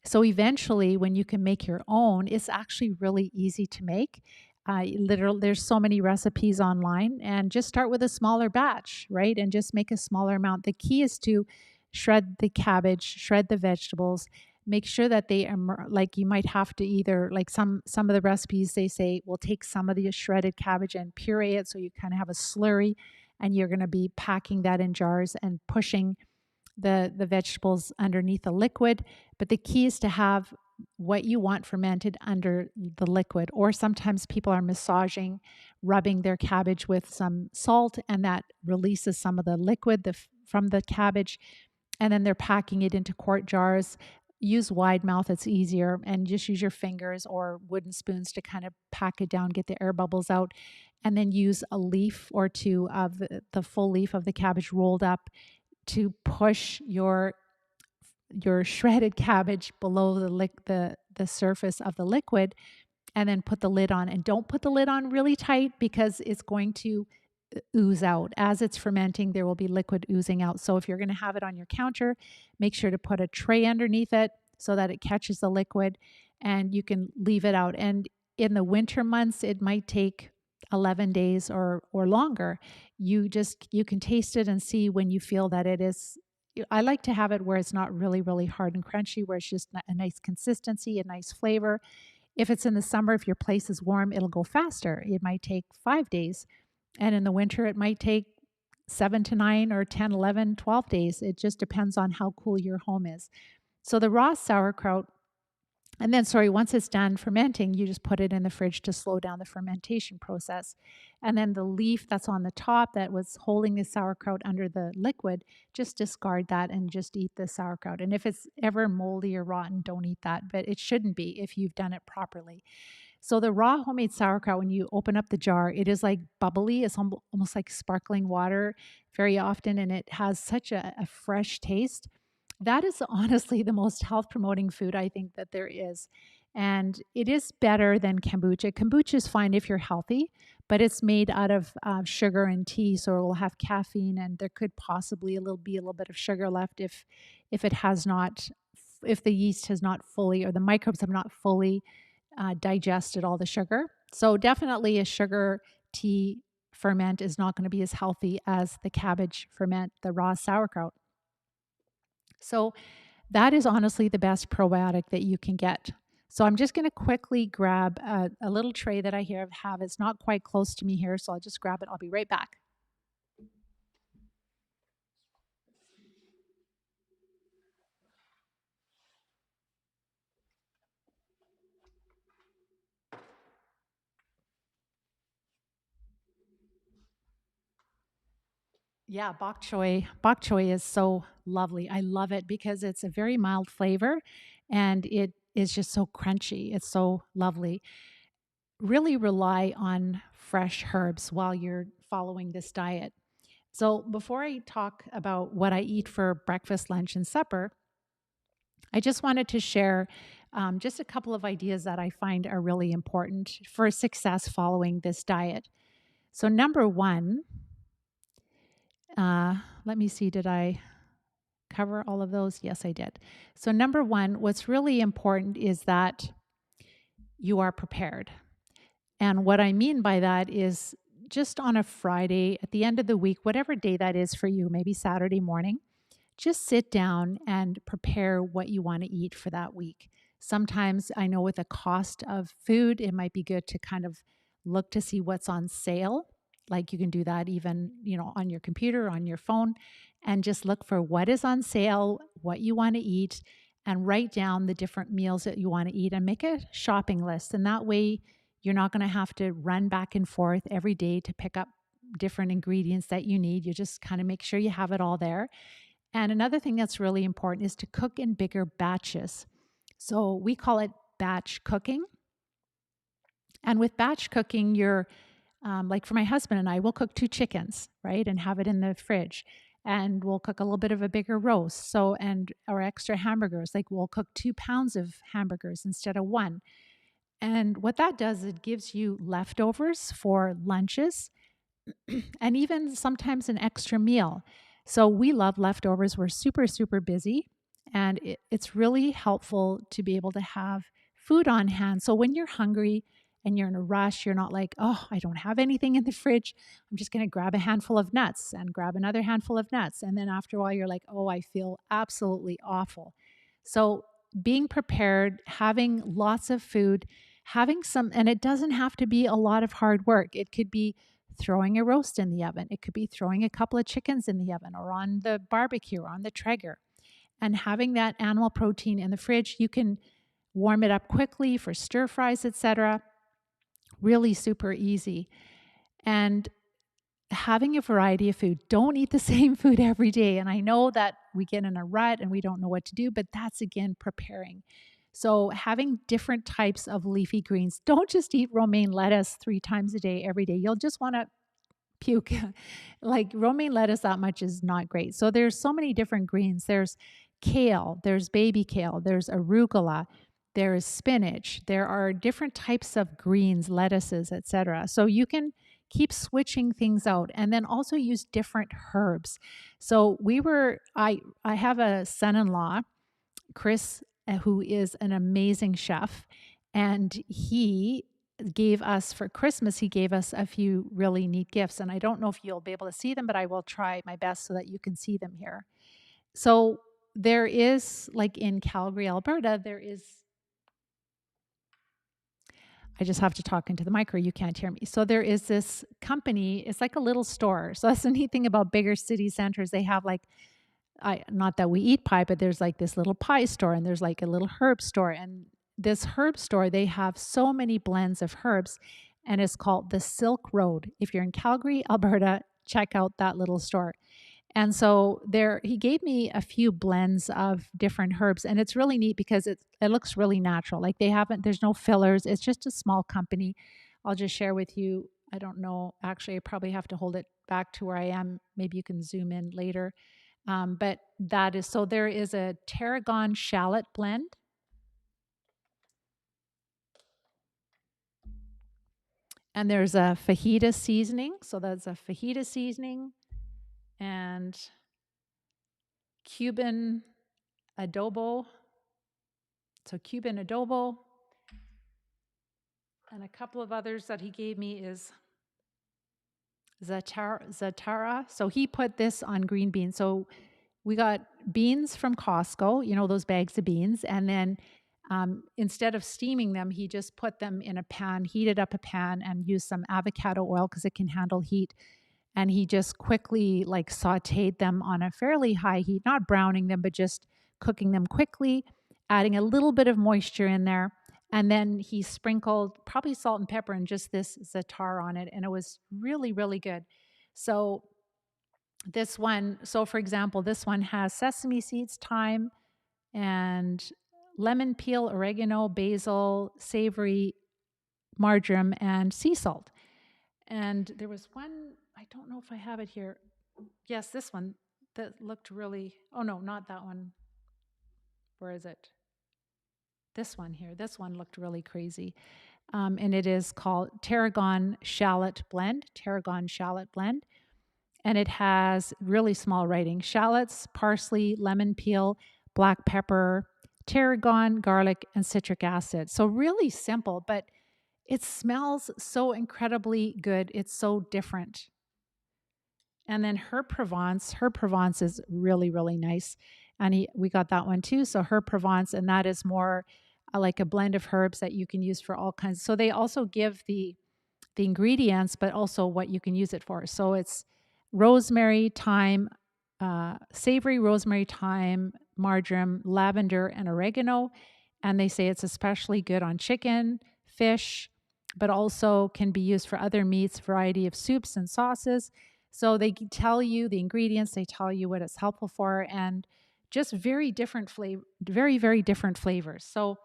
So eventually, when you can make your own, it's actually really easy to make. Literally, there's so many recipes online, and just start with a smaller batch, right? And just make a smaller amount. The key is to shred the cabbage, shred the vegetables, make sure that they are like, you might have to either, like some of the recipes, they say, we'll take some of the shredded cabbage and puree it so you kind of have a slurry, and you're going to be packing that in jars and pushing the vegetables underneath the liquid. But the key is to have what you want fermented under the liquid. Or sometimes people are massaging, rubbing their cabbage with some salt, and that releases some of the liquid from the cabbage. And then they're packing it into quart jars. Use wide mouth, it's easier, and just use your fingers or wooden spoons to kind of pack it down, get the air bubbles out, and then use a leaf or two of the full leaf of the cabbage rolled up to push your shredded cabbage below the surface of the liquid, and then put the lid on. And don't put the lid on really tight because it's going to ooze out. As it's fermenting, there will be liquid oozing out. So if you're going to have it on your counter, make sure to put a tray underneath it so that it catches the liquid, and you can leave it out. And in the winter months, it might take 11 days or longer. You can taste it and see when you feel that it is. I like to have it where it's not really, really hard and crunchy, where it's just a nice consistency, a nice flavor. If it's in the summer, if your place is warm, it'll go faster. It might take 5 days. And in the winter, it might take 7 to 9 or 10, 11, 12 days. It just depends on how cool your home is. So the raw sauerkraut, and then, once it's done fermenting, you just put it in the fridge to slow down the fermentation process. And then the leaf that's on the top that was holding the sauerkraut under the liquid, just discard that and just eat the sauerkraut. And if it's ever moldy or rotten, don't eat that. But it shouldn't be if you've done it properly. So the raw homemade sauerkraut, when you open up the jar, it is like bubbly. It's almost like sparkling water very often, and it has such a fresh taste. That is honestly the most health promoting food I think that there is. And it is better than kombucha. Kombucha is fine if you're healthy, but it's made out of sugar and tea, so it will have caffeine, and there could possibly be a little bit of sugar left if it has not, if the yeast has not fully, or the microbes have not fully digested all the sugar. So definitely a sugar tea ferment is not going to be as healthy as the cabbage ferment, the raw sauerkraut. So that is honestly the best probiotic that you can get. So I'm just going to quickly grab a little tray that I have. It's not quite close to me here, so I'll just grab it. I'll be right back. Yeah, bok choy. Bok choy is so lovely. I love it because it's a very mild flavor and it is just so crunchy. It's so lovely. Really rely on fresh herbs while you're following this diet. So, before I talk about what I eat for breakfast, lunch, and supper, I just wanted to share just a couple of ideas that I find are really important for success following this diet. So, number one, let me see, did I cover all of those? Yes, I did. So, number one, what's really important is that you are prepared. And what I mean by that is just on a Friday, at the end of the week, whatever day that is for you, maybe Saturday morning, just sit down and prepare what you want to eat for that week. Sometimes I know with the cost of food, it might be good to kind of look to see what's on sale. Like you can do that even, on your computer, on your phone, and just look for what is on sale, what you want to eat, and write down the different meals that you want to eat and make a shopping list. And that way, you're not going to have to run back and forth every day to pick up different ingredients that you need. You just kind of make sure you have it all there. And another thing that's really important is to cook in bigger batches. So we call it batch cooking. And with batch cooking, you're like for my husband and I, we'll cook 2 chickens, right? And have it in the fridge. And we'll cook a little bit of a bigger roast. So, and our extra hamburgers, like we'll cook 2 pounds of hamburgers instead of 1. And what that does, it gives you leftovers for lunches and even sometimes an extra meal. So we love leftovers. We're super, super busy. And it's really helpful to be able to have food on hand. So when you're hungry and you're in a rush, you're not like, oh, I don't have anything in the fridge. I'm just going to grab a handful of nuts and grab another handful of nuts. And then after a while, you're like, oh, I feel absolutely awful. So being prepared, having lots of food, having some, and it doesn't have to be a lot of hard work. It could be throwing a roast in the oven. It could be throwing a couple of chickens in the oven or on the barbecue or on the Traeger. And having that animal protein in the fridge, you can warm it up quickly for stir fries, etc. Really super easy. And having a variety of food. Don't eat the same food every day. And I know that we get in a rut and we don't know what to do, but that's again preparing. So having different types of leafy greens. Don't just eat romaine lettuce 3 times a day every day. You'll just want to puke. Like romaine lettuce, that much is not great. So there's so many different greens. There's kale, there's baby kale, there's arugula, there is spinach. There are different types of greens, lettuces, etc. So you can keep switching things out and then also use different herbs. So I have a son-in-law, Chris, who is an amazing chef, and he gave us for Christmas, he gave us a few really neat gifts. And I don't know if you'll be able to see them, but I will try my best so that you can see them here. So there is, like in Calgary, Alberta, I just have to talk into the mic or you can't hear me. So there is this company, it's like a little store. So that's the neat thing about bigger city centers. They have like, not that we eat pie, but there's like this little pie store and there's like a little herb store. And this herb store, they have so many blends of herbs and it's called the Silk Road. If you're in Calgary, Alberta, check out that little store. And so he gave me a few blends of different herbs, and it's really neat because it looks really natural. Like there's no fillers. It's just a small company. I'll just share with you. I don't know. Actually, I probably have to hold it back to where I am. Maybe you can zoom in later. But there is a tarragon shallot blend. And there's a fajita seasoning. So that's a fajita seasoning and Cuban adobo. So Cuban adobo. And a couple of others that he gave me is Zatara. So he put this on green beans. So we got beans from Costco, those bags of beans. And then instead of steaming them, he just put them in a pan, heated up a pan and used some avocado oil because it can handle heat. And he just quickly sauteed them on a fairly high heat, not browning them, but just cooking them quickly, adding a little bit of moisture in there. And then he sprinkled probably salt and pepper and just this za'atar on it. And it was really, really good. So for example, this one has sesame seeds, thyme, and lemon peel, oregano, basil, savory, marjoram, and sea salt. And there was one, I don't know if I have it here. Yes, this one that looked really, oh no, not that one. Where is it? This one here. This one looked really crazy. And it is called Tarragon Shallot Blend. And it has really small writing: shallots, parsley, lemon peel, black pepper, tarragon, garlic, and citric acid. So really simple, but it smells so incredibly good. It's so different. And then Herb Provence. Herb Provence is really, really nice. And we got that one too. So Herb Provence, and that is more like a blend of herbs that you can use for all kinds. So they also give the ingredients, but also what you can use it for. So it's rosemary, thyme, savory rosemary, thyme, marjoram, lavender, and oregano. And they say it's especially good on chicken, fish, but also can be used for other meats, variety of soups and sauces. So they tell you the ingredients, they tell you what it's helpful for, and just very, very different flavors. So,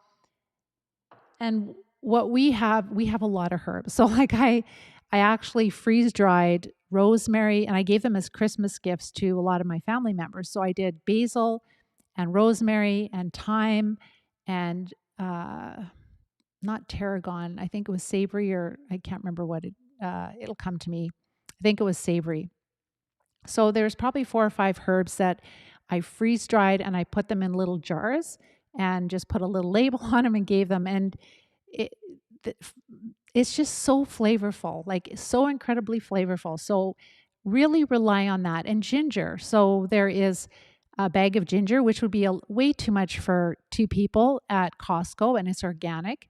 and what we have a lot of herbs. So I actually freeze dried rosemary, and I gave them as Christmas gifts to a lot of my family members. So I did basil and rosemary and thyme and not tarragon. I think it was savory, or I can't remember what it'll come to me. I think it was savory. So there's probably 4 or 5 herbs that I freeze dried, and I put them in little jars and just put a little label on them and gave them. And it's just so flavorful, so incredibly flavorful. So really rely on that. And ginger. So there is a bag of ginger, which would be way too much for 2 people at Costco, and it's organic.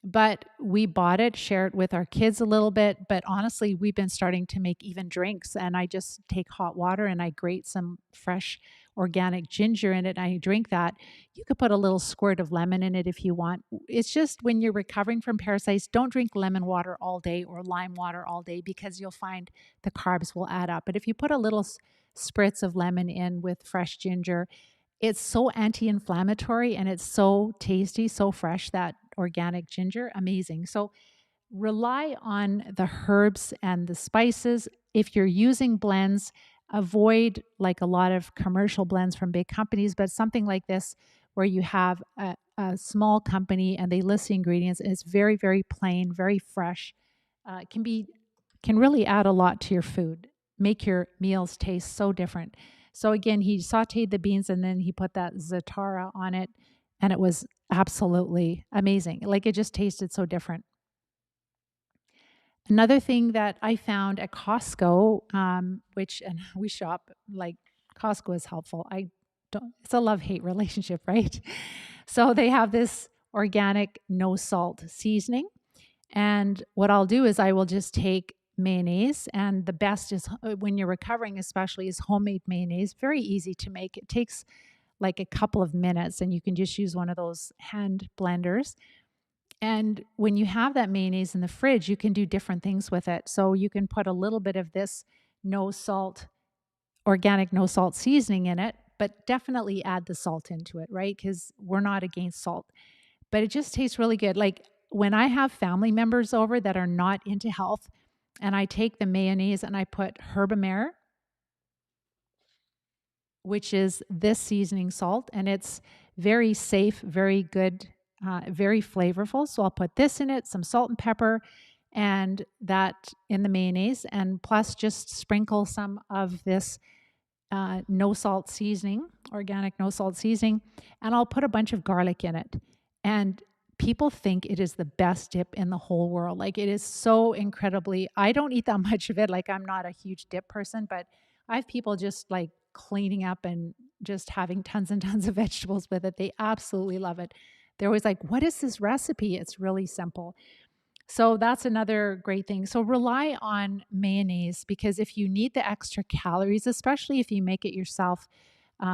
But we bought it, share it with our kids a little bit. But honestly, we've been starting to make even drinks. And I just take hot water and I grate some fresh organic ginger in it. And I drink that. You could put a little squirt of lemon in it if you want. It's just when you're recovering from parasites, don't drink lemon water all day or lime water all day because you'll find the carbs will add up. But if you put a little spritz of lemon in with fresh ginger, it's so anti-inflammatory and it's so tasty, so fresh, that organic ginger, amazing. So rely on the herbs and the spices. If you're using blends, avoid like a lot of commercial blends from big companies, but something like this where you have a small company and they list the ingredients and it's very, very plain, very fresh, can really add a lot to your food, make your meals taste so different. So again, he sauteed the beans and then he put that za'atara on it, and it was absolutely amazing. Like it just tasted so different. Another thing that I found at Costco, which and we shop like Costco is helpful. I don't. It's a love-hate relationship, right? So they have this organic no salt seasoning, and what I'll do is I will just take mayonnaise, and the best is when you're recovering, especially, is homemade mayonnaise. Very easy to make. It takes like a couple of minutes, and you can just use one of those hand blenders. And when you have that mayonnaise in the fridge, you can do different things with it. So you can put a little bit of this no salt, organic no salt seasoning in it, but definitely add the salt into it, right? Because we're not against salt, but it just tastes really good. Like when I have family members over that are not into health, and I take the mayonnaise and I put herbamare, which is this seasoning salt, and it's very safe, very good, very flavorful. So I'll put this in it, some salt and pepper, and that in the mayonnaise, and plus just sprinkle some of this no salt seasoning, organic no salt seasoning, and I'll put a bunch of garlic in it. And people think it is the best dip in the whole world. Like it is so incredibly, I don't eat that much of it. Like I'm not a huge dip person, but I have people just like cleaning up and just having tons and tons of vegetables with it. They absolutely love it. They're always like, what is this recipe? It's really simple. So that's another great thing. So rely on mayonnaise because if you need the extra calories, especially if you make it yourself,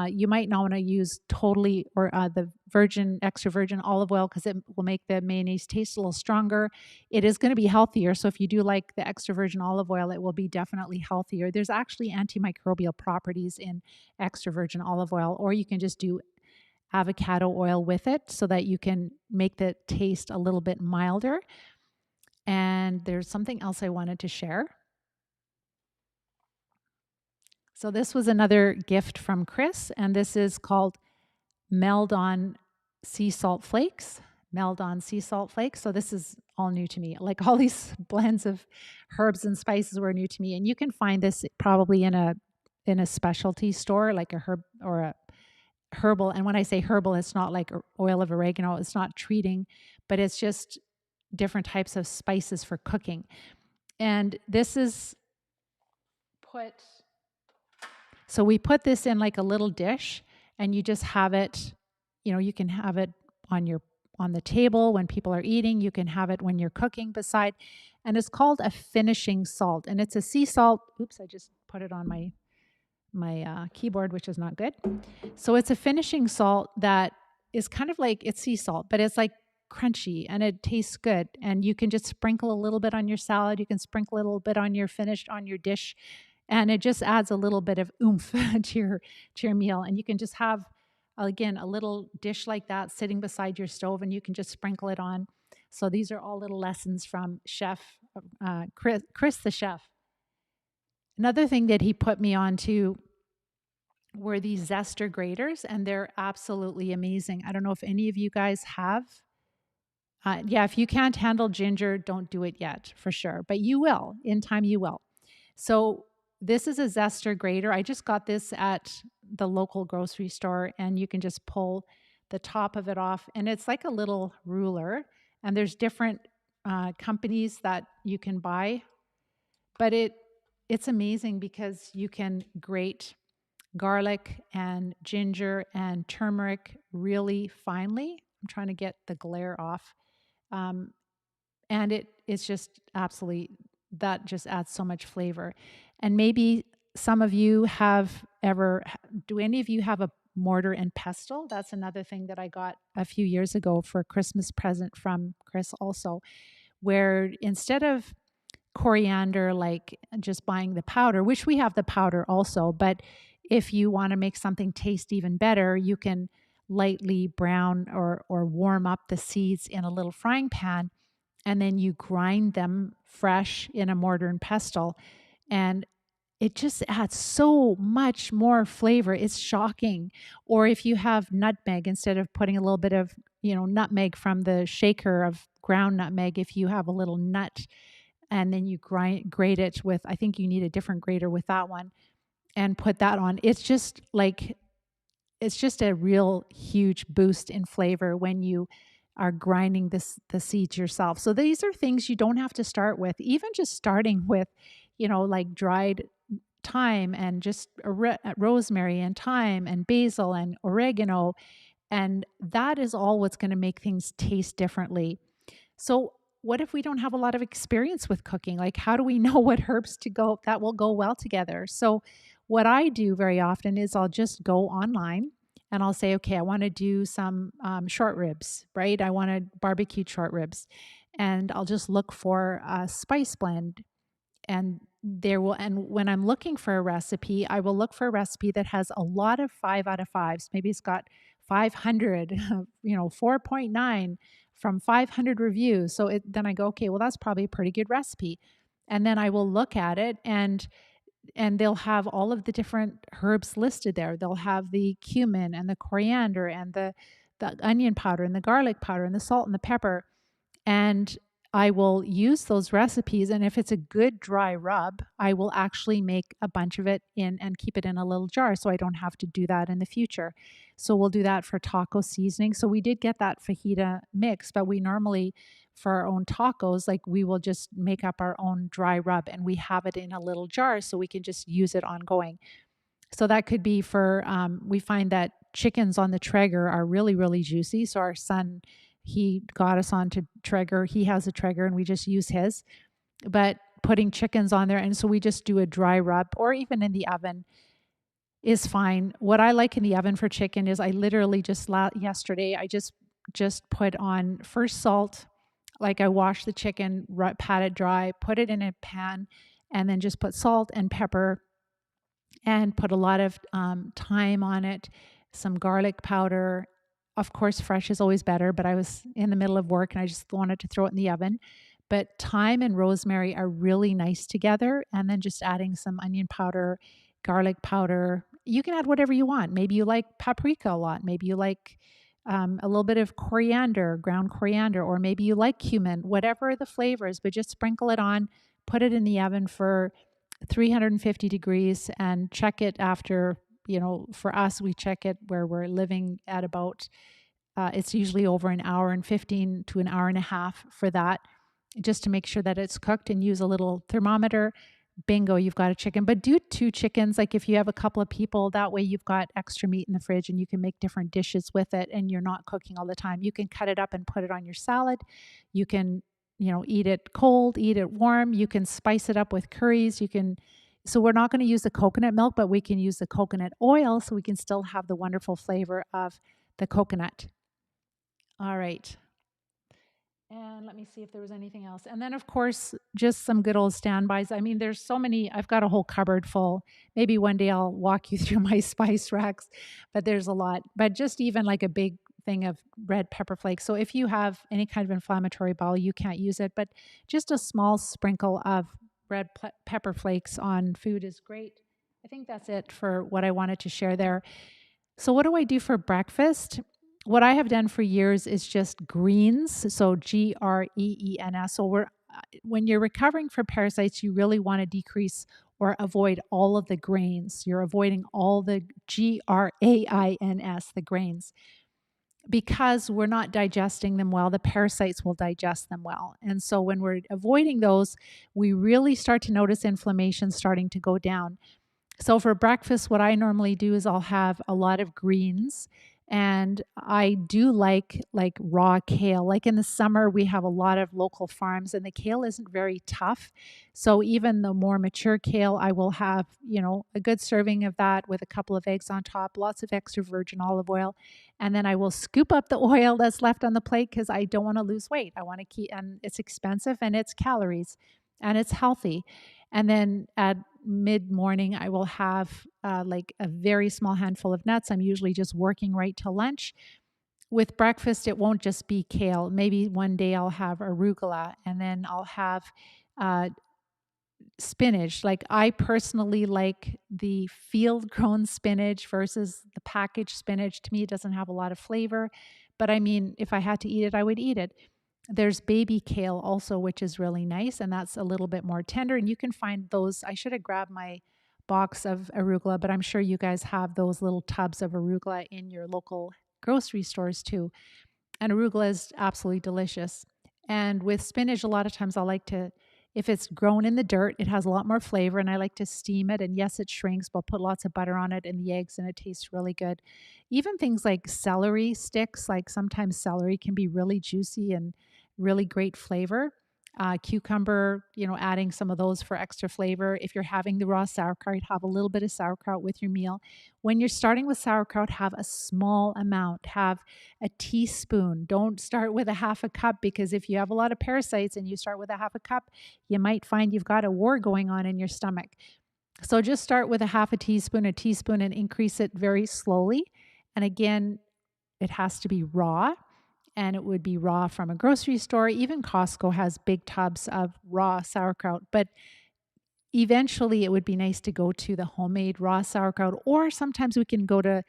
you might not want to use totally or the virgin, extra virgin olive oil because it will make the mayonnaise taste a little stronger. It is going to be healthier. So if you do like the extra virgin olive oil, it will be definitely healthier. There's actually antimicrobial properties in extra virgin olive oil, or you can just do avocado oil with it so that you can make the taste a little bit milder. And there's something else I wanted to share. So this was another gift from Chris, and this is called Meld-On Sea Salt Flakes. Meld-On Sea Salt Flakes. So this is all new to me. Like all these blends of herbs and spices were new to me, and you can find this probably in a specialty store, like a herb or a herbal. And when I say herbal, it's not like oil of oregano. It's not treating, but it's just different types of spices for cooking. And this is so we put this in like a little dish and you just have it, you can have it on the table when people are eating, you can have it when you're cooking beside, and it's called a finishing salt, and it's a sea salt. Oops, I just put it on my keyboard, which is not good. So it's a finishing salt that is kind of like, it's sea salt, but it's like crunchy and it tastes good. And you can just sprinkle a little bit on your salad. You can sprinkle a little bit on your dish. And it just adds a little bit of oomph to your meal. And you can just have, again, a little dish like that sitting beside your stove and you can just sprinkle it on. So these are all little lessons from Chef Chris the chef. Another thing that he put me on to were these zester graters, and they're absolutely amazing. I don't know if any of you guys have. Yeah, if you can't handle ginger, don't do it yet, for sure. But you will. In time, you will. So this is a zester grater. I just got this at the local grocery store, and you can just pull the top of it off. And it's like a little ruler. And there's different companies that you can buy. But it's amazing because you can grate garlic and ginger and turmeric really finely. I'm trying to get the glare off. Um, and it's just absolutely, that just adds so much flavor. And maybe some of you have ever, do any of you have a mortar and pestle? That's another thing that I got a few years ago for a Christmas present from Chris also, where instead of coriander, like just buying the powder, which we have the powder also, but if you want to make something taste even better, you can lightly brown or warm up the seeds in a little frying pan, and then you grind them fresh in a mortar and pestle, and it just adds so much more flavor. It's shocking. Or if you have nutmeg, instead of putting a little bit of, nutmeg from the shaker of ground nutmeg, if you have a little nut and then you grate it with, I think you need a different grater with that one, and put that on. It's just a real huge boost in flavor when you are grinding the seeds yourself. So these are things you don't have to start with. Even just starting with, like dried thyme and just rosemary and thyme and basil and oregano, and that is all what's going to make things taste differently. So what if we don't have a lot of experience with cooking? Like, how do we know what herbs to go that will go well together? So what I do very often is I'll just go online and I'll say, okay, I want to do some short ribs, right? I want to barbecue short ribs, and I'll just look for a spice blend, and when I'm looking for a recipe, I will look for a recipe that has a lot of 5 out of 5s. Maybe it's got 500, 4.9 from 500 reviews. So then I go, okay, well, that's probably a pretty good recipe. And then I will look at it, and they'll have all of the different herbs listed there. They'll have the cumin and the coriander and the onion powder and the garlic powder and the salt and the pepper. And I will use those recipes. And if it's a good dry rub, I will actually make a bunch of it in and keep it in a little jar so I don't have to do that in the future. So we'll do that for taco seasoning. So we did get that fajita mix, but we normally, for our own tacos, like we will just make up our own dry rub and we have it in a little jar so we can just use it ongoing. So that could be for, we find that chickens on the Traeger are really, really juicy. So our son, he got us onto Traeger. He has a Traeger and we just use his. But putting chickens on there, and so we just do a dry rub, or even in the oven is fine. What I like in the oven for chicken is I literally just yesterday I just put on first salt, like I wash the chicken, pat it dry, put it in a pan, and then just put salt and pepper and put a lot of thyme on it, some garlic powder. Of course, fresh is always better, but I was in the middle of work and I just wanted to throw it in the oven. But thyme and rosemary are really nice together. And then just adding some onion powder, garlic powder. You can add whatever you want. Maybe you like paprika a lot. Maybe you like a little bit of coriander, ground coriander, or maybe you like cumin, whatever the flavors, but just sprinkle it on, put it in the oven for 350 degrees and check it after, for us, we check it where we're living at about, it's usually over an hour and 15 to an hour and a half for that, just to make sure that it's cooked, and use a little thermometer. Bingo, you've got a chicken. But do 2 chickens. Like if you have a couple of people, that way you've got extra meat in the fridge and you can make different dishes with it and you're not cooking all the time. You can cut it up and put it on your salad. You can, eat it cold, eat it warm. You can spice it up with curries. So we're not going to use the coconut milk, but we can use the coconut oil so we can still have the wonderful flavor of the coconut. All right. And let me see if there was anything else. And then, of course, just some good old standbys. I mean, there's so many. I've got a whole cupboard full. Maybe one day I'll walk you through my spice racks, but there's a lot. But just even like a big thing of red pepper flakes. So if you have any kind of inflammatory bowel, you can't use it, but just a small sprinkle of red pepper flakes on food is great. I think that's it for what I wanted to share there. So what do I do for breakfast? What I have done for years is just greens, so greens. So when you're recovering from parasites, you really want to decrease or avoid all of the grains. You're avoiding all the grains, the grains, because we're not digesting them well. The parasites will digest them well. And so when we're avoiding those, we really start to notice inflammation starting to go down. So for breakfast, what I normally do is I'll have a lot of greens. And I do like raw kale. Like in the summer, we have a lot of local farms and the kale isn't very tough. So even the more mature kale, I will have, a good serving of that with a couple of eggs on top, lots of extra virgin olive oil. And then I will scoop up the oil that's left on the plate because I don't want to lose weight. I want to keep, and it's expensive and it's calories and it's healthy. And then at mid morning, I will have like a very small handful of nuts. I'm usually just working right till lunch. With breakfast, it won't just be kale. Maybe one day I'll have arugula, and then I'll have uh, spinach. Like I personally like the field grown spinach versus the packaged spinach. To me, it doesn't have a lot of flavor. But I mean, if I had to eat it, I would eat it. There's baby kale also, which is really nice, and that's a little bit more tender. And you can find those. I should have grabbed my box of arugula, but I'm sure you guys have those little tubs of arugula in your local grocery stores too. And arugula is absolutely delicious. And with spinach, a lot of times I like to, if it's grown in the dirt, it has a lot more flavor and I like to steam it. And yes, it shrinks, but I'll put lots of butter on it and the eggs and it tastes really good. Even things like celery sticks, like sometimes celery can be really juicy and really great flavor. Cucumber, adding some of those for extra flavor. If you're having the raw sauerkraut, have a little bit of sauerkraut with your meal. When you're starting with sauerkraut, have a small amount. Have a teaspoon. Don't start with a half a cup because if you have a lot of parasites and you start with a half a cup, you might find you've got a war going on in your stomach. So just start with a teaspoon, and increase it very slowly. And again, it has to be raw, and it would be raw from a grocery store. Even Costco has big tubs of raw sauerkraut, but eventually it would be nice to go to the homemade raw sauerkraut, or sometimes we can go to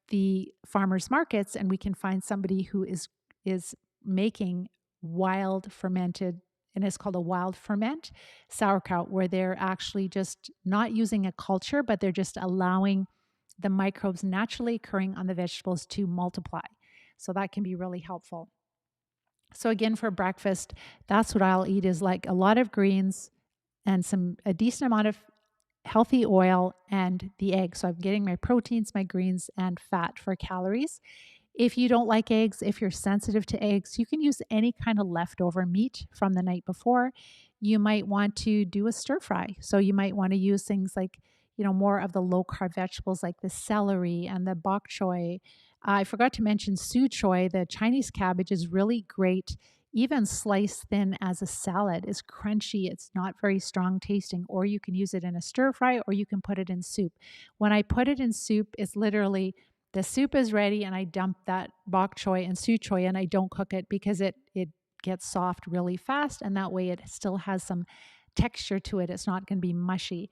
the farmers markets and we can find somebody who is making wild fermented, and it's called a wild ferment sauerkraut, where they're actually just not using a culture, but they're just allowing the microbes naturally occurring on the vegetables to multiply. So that can be really helpful. So again, for breakfast, that's what I'll eat, is like a lot of greens and a decent amount of healthy oil and the egg. So I'm getting my proteins, my greens, and fat for calories. If you don't like eggs, if you're sensitive to eggs, you can use any kind of leftover meat from the night before. You might want to do a stir fry. So you might want to use things like, more of the low carb vegetables like the celery and the bok choy. I forgot to mention su choy. The Chinese cabbage is really great. Even sliced thin as a salad is crunchy. It's not very strong tasting, or you can use it in a stir fry, or you can put it in soup. When I put it in soup, it's literally the soup is ready and I dump that bok choy and su choy and I don't cook it because it gets soft really fast, and that way it still has some texture to it. It's not going to be mushy.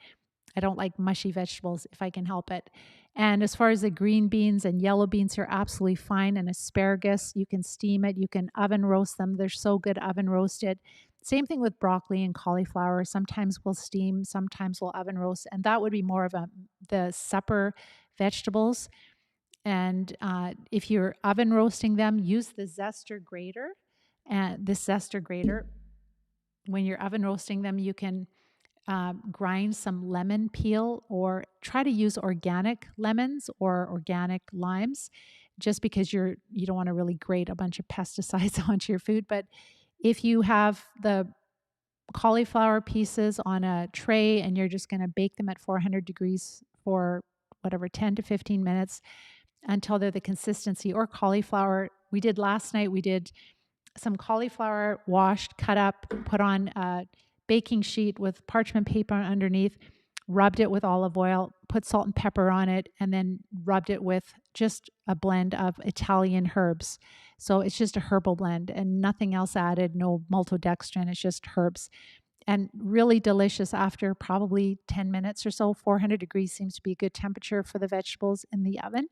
I don't like mushy vegetables if I can help it. And as far as the green beans and yellow beans are absolutely fine. And asparagus, you can steam it, you can oven roast them. They're so good oven roasted. Same thing with broccoli and cauliflower. Sometimes we'll steam, sometimes we'll oven roast, and that would be more of the supper vegetables. And if you're oven roasting them, use the zester grater. And this zester grater, when you're oven roasting them, you can grind some lemon peel, or try to use organic lemons or organic limes, just because you don't want to really grate a bunch of pesticides onto your food. But if you have the cauliflower pieces on a tray and you're just going to bake them at 400 degrees for whatever 10 to 15 minutes until they're the consistency, or cauliflower we did last night, we did some cauliflower washed, cut up, put on a baking sheet with parchment paper underneath, rubbed it with olive oil, put salt and pepper on it, and then rubbed it with just a blend of Italian herbs. So it's just a herbal blend and nothing else added, no maltodextrin, it's just herbs. And really delicious after probably 10 minutes or so. 400 degrees seems to be a good temperature for the vegetables in the oven.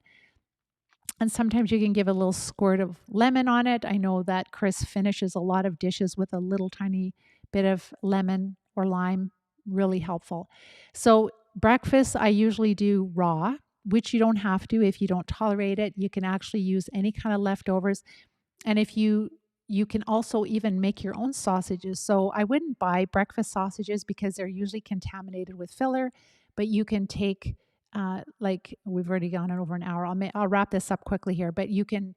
And sometimes you can give a little squirt of lemon on it. I know that Chris finishes a lot of dishes with a little tiny bit of lemon or lime, really helpful. So breakfast, I usually do raw, which you don't have to if you don't tolerate it. You can actually use any kind of leftovers. And if you can also even make your own sausages. So I wouldn't buy breakfast sausages because they're usually contaminated with filler, but you can take like we've already gone over an hour. I'll wrap this up quickly here, but you can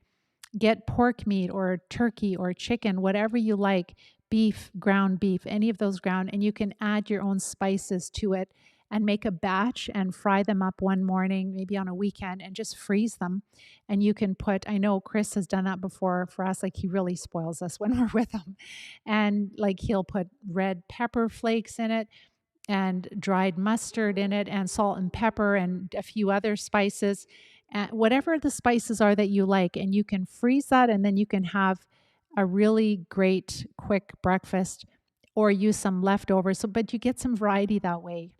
get pork meat or turkey or chicken, whatever you like, beef, ground beef, any of those ground, and you can add your own spices to it and make a batch and fry them up one morning, maybe on a weekend, and just freeze them. And you can put, I know Chris has done that before for us, like he really spoils us when we're with him. And like he'll put red pepper flakes in it and dried mustard in it and salt and pepper and a few other spices, whatever the spices are that you like. And you can freeze that and then you can have a really great quick breakfast or use some leftovers. So, but you get some variety that way.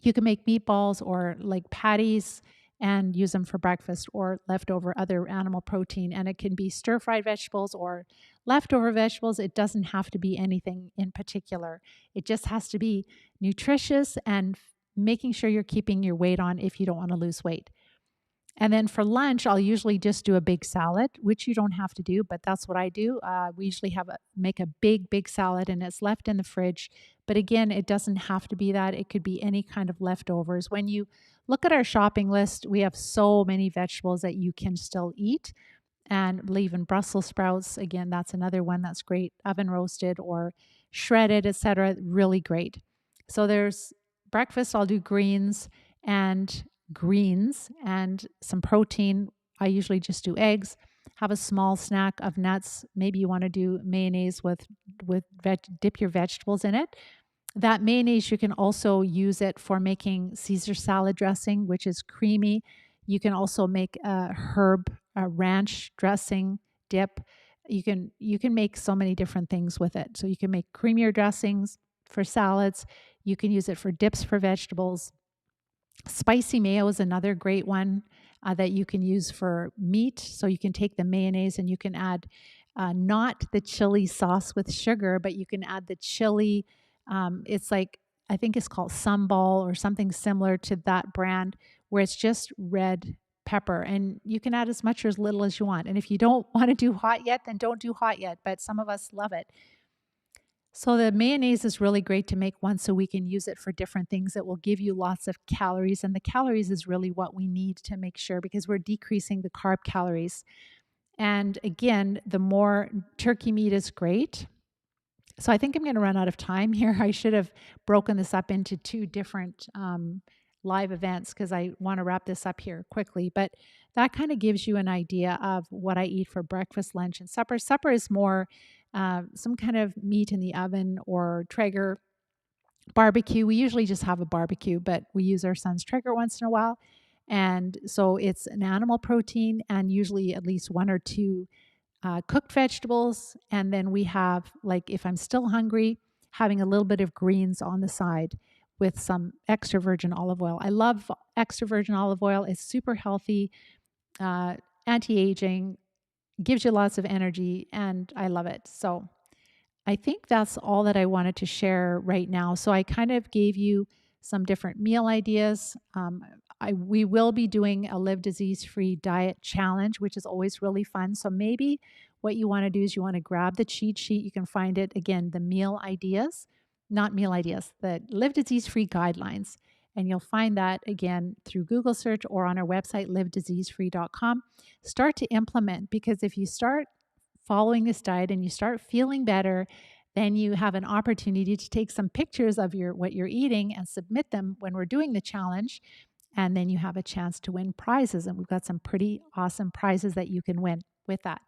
You can make meatballs or like patties and use them for breakfast or leftover other animal protein. And it can be stir fried vegetables or leftover vegetables. It doesn't have to be anything in particular. It just has to be nutritious and making sure you're keeping your weight on if you don't want to lose weight. And then for lunch, I'll usually just do a big salad, which you don't have to do, but that's what I do. We usually make a big salad, and it's left in the fridge. But again, it doesn't have to be that. It could be any kind of leftovers. When you look at our shopping list, we have so many vegetables that you can still eat, and leave in Brussels sprouts. Again, that's another one that's great, oven roasted or shredded, etc. Really great. So there's breakfast. I'll do greens and some protein. I usually just do eggs. Have a small snack of nuts. Maybe you want to do mayonnaise dip your vegetables in it. That mayonnaise, you can also use it for making Caesar salad dressing, which is creamy. You can also make a ranch dressing dip. You can make so many different things with it. So you can make creamier dressings for salads. You can use it for dips for vegetables. Spicy mayo is another great one that you can use for meat. So you can take the mayonnaise and you can add not the chili sauce with sugar, but you can add the chili. It's like, I think it's called sambal or something similar to that brand, where it's just red pepper. And you can add as much or as little as you want. And if you don't want to do hot yet, then don't do hot yet. But some of us love it. So the mayonnaise is really great to make once a week and use it for different things. It will give you lots of calories, and the calories is really what we need to make sure, because we're decreasing the carb calories. And again, the more turkey meat is great. So I think I'm going to run out of time here. I should have broken this up into two different live events because I want to wrap this up here quickly. But that kind of gives you an idea of what I eat for breakfast, lunch, and supper. Supper is more some kind of meat in the oven or Traeger barbecue. We usually just have a barbecue, but we use our son's Traeger once in a while. And so it's an animal protein and usually at least one or two cooked vegetables. And then we have, like, if I'm still hungry, having a little bit of greens on the side with some extra virgin olive oil. I love extra virgin olive oil. It's super healthy, anti-aging, gives you lots of energy, and I love it. So I think that's all that I wanted to share right now. So I kind of gave you some different meal ideas. We will be doing a Live Disease-Free Diet Challenge, which is always really fun. So maybe what you want to do is you want to grab the cheat sheet. You can find it, again, the Live Disease-Free Guidelines. And you'll find that, again, through Google search or on our website, livediseasefree.com. Start to implement, because if you start following this diet and you start feeling better, then you have an opportunity to take some pictures of what you're eating and submit them when we're doing the challenge. And then you have a chance to win prizes. And we've got some pretty awesome prizes that you can win with that.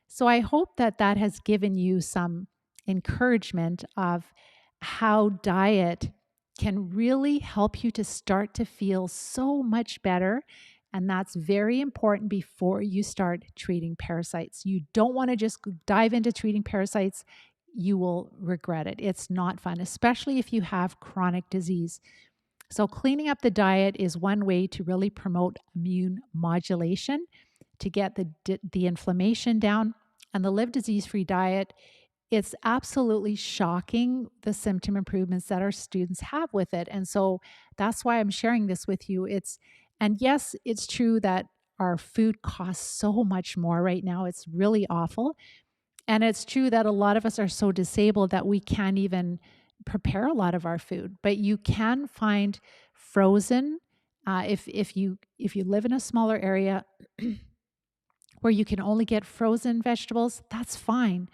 So I hope that that has given you some encouragement of how diet can really help you to start to feel so much better. And that's very important before you start treating parasites. You don't want to just dive into treating parasites. You will regret it. It's not fun, especially if you have chronic disease. So cleaning up the diet is one way to really promote immune modulation, to get the inflammation down. And the Live Disease-Free Diet, it's absolutely shocking the symptom improvements that our students have with it. And so that's why I'm sharing this with you. And yes, it's true that our food costs so much more right now. It's really awful. And it's true that a lot of us are so disabled that we can't even prepare a lot of our food. But you can find frozen If you live in a smaller area where you can only get frozen vegetables, that's fine,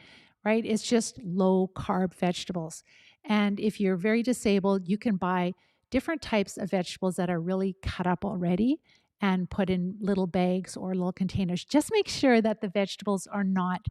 right? It's just low carb vegetables. And if you're very disabled, you can buy different types of vegetables that are really cut up already and put in little bags or little containers. Just make sure that the vegetables are not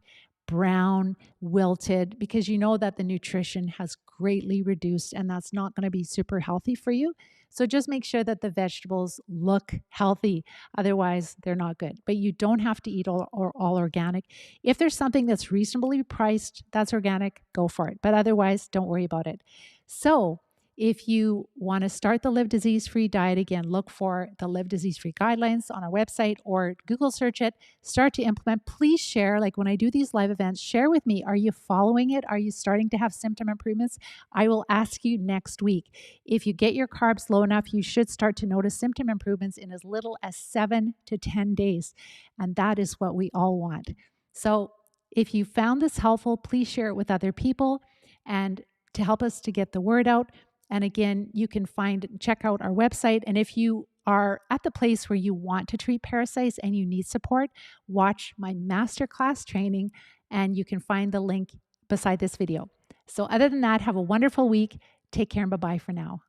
brown, wilted, because you know that the nutrition has greatly reduced and that's not going to be super healthy for you. So just make sure that the vegetables look healthy. Otherwise, they're not good. But you don't have to eat all organic. If there's something that's reasonably priced that's organic, go for it. But otherwise, don't worry about it. So if you want to start the Live Disease Free diet, again, look for the Live Disease Free guidelines on our website or Google search it, start to implement. Please share, like when I do these live events, share with me. Are you following it? Are you starting to have symptom improvements? I will ask you next week. If you get your carbs low enough, you should start to notice symptom improvements in as little as 7 to 10 days. And that is what we all want. So if you found this helpful, please share it with other people and to help us to get the word out. And again, you can check out our website. And if you are at the place where you want to treat parasites and you need support, watch my masterclass training, and you can find the link beside this video. So other than that, have a wonderful week. Take care and bye-bye for now.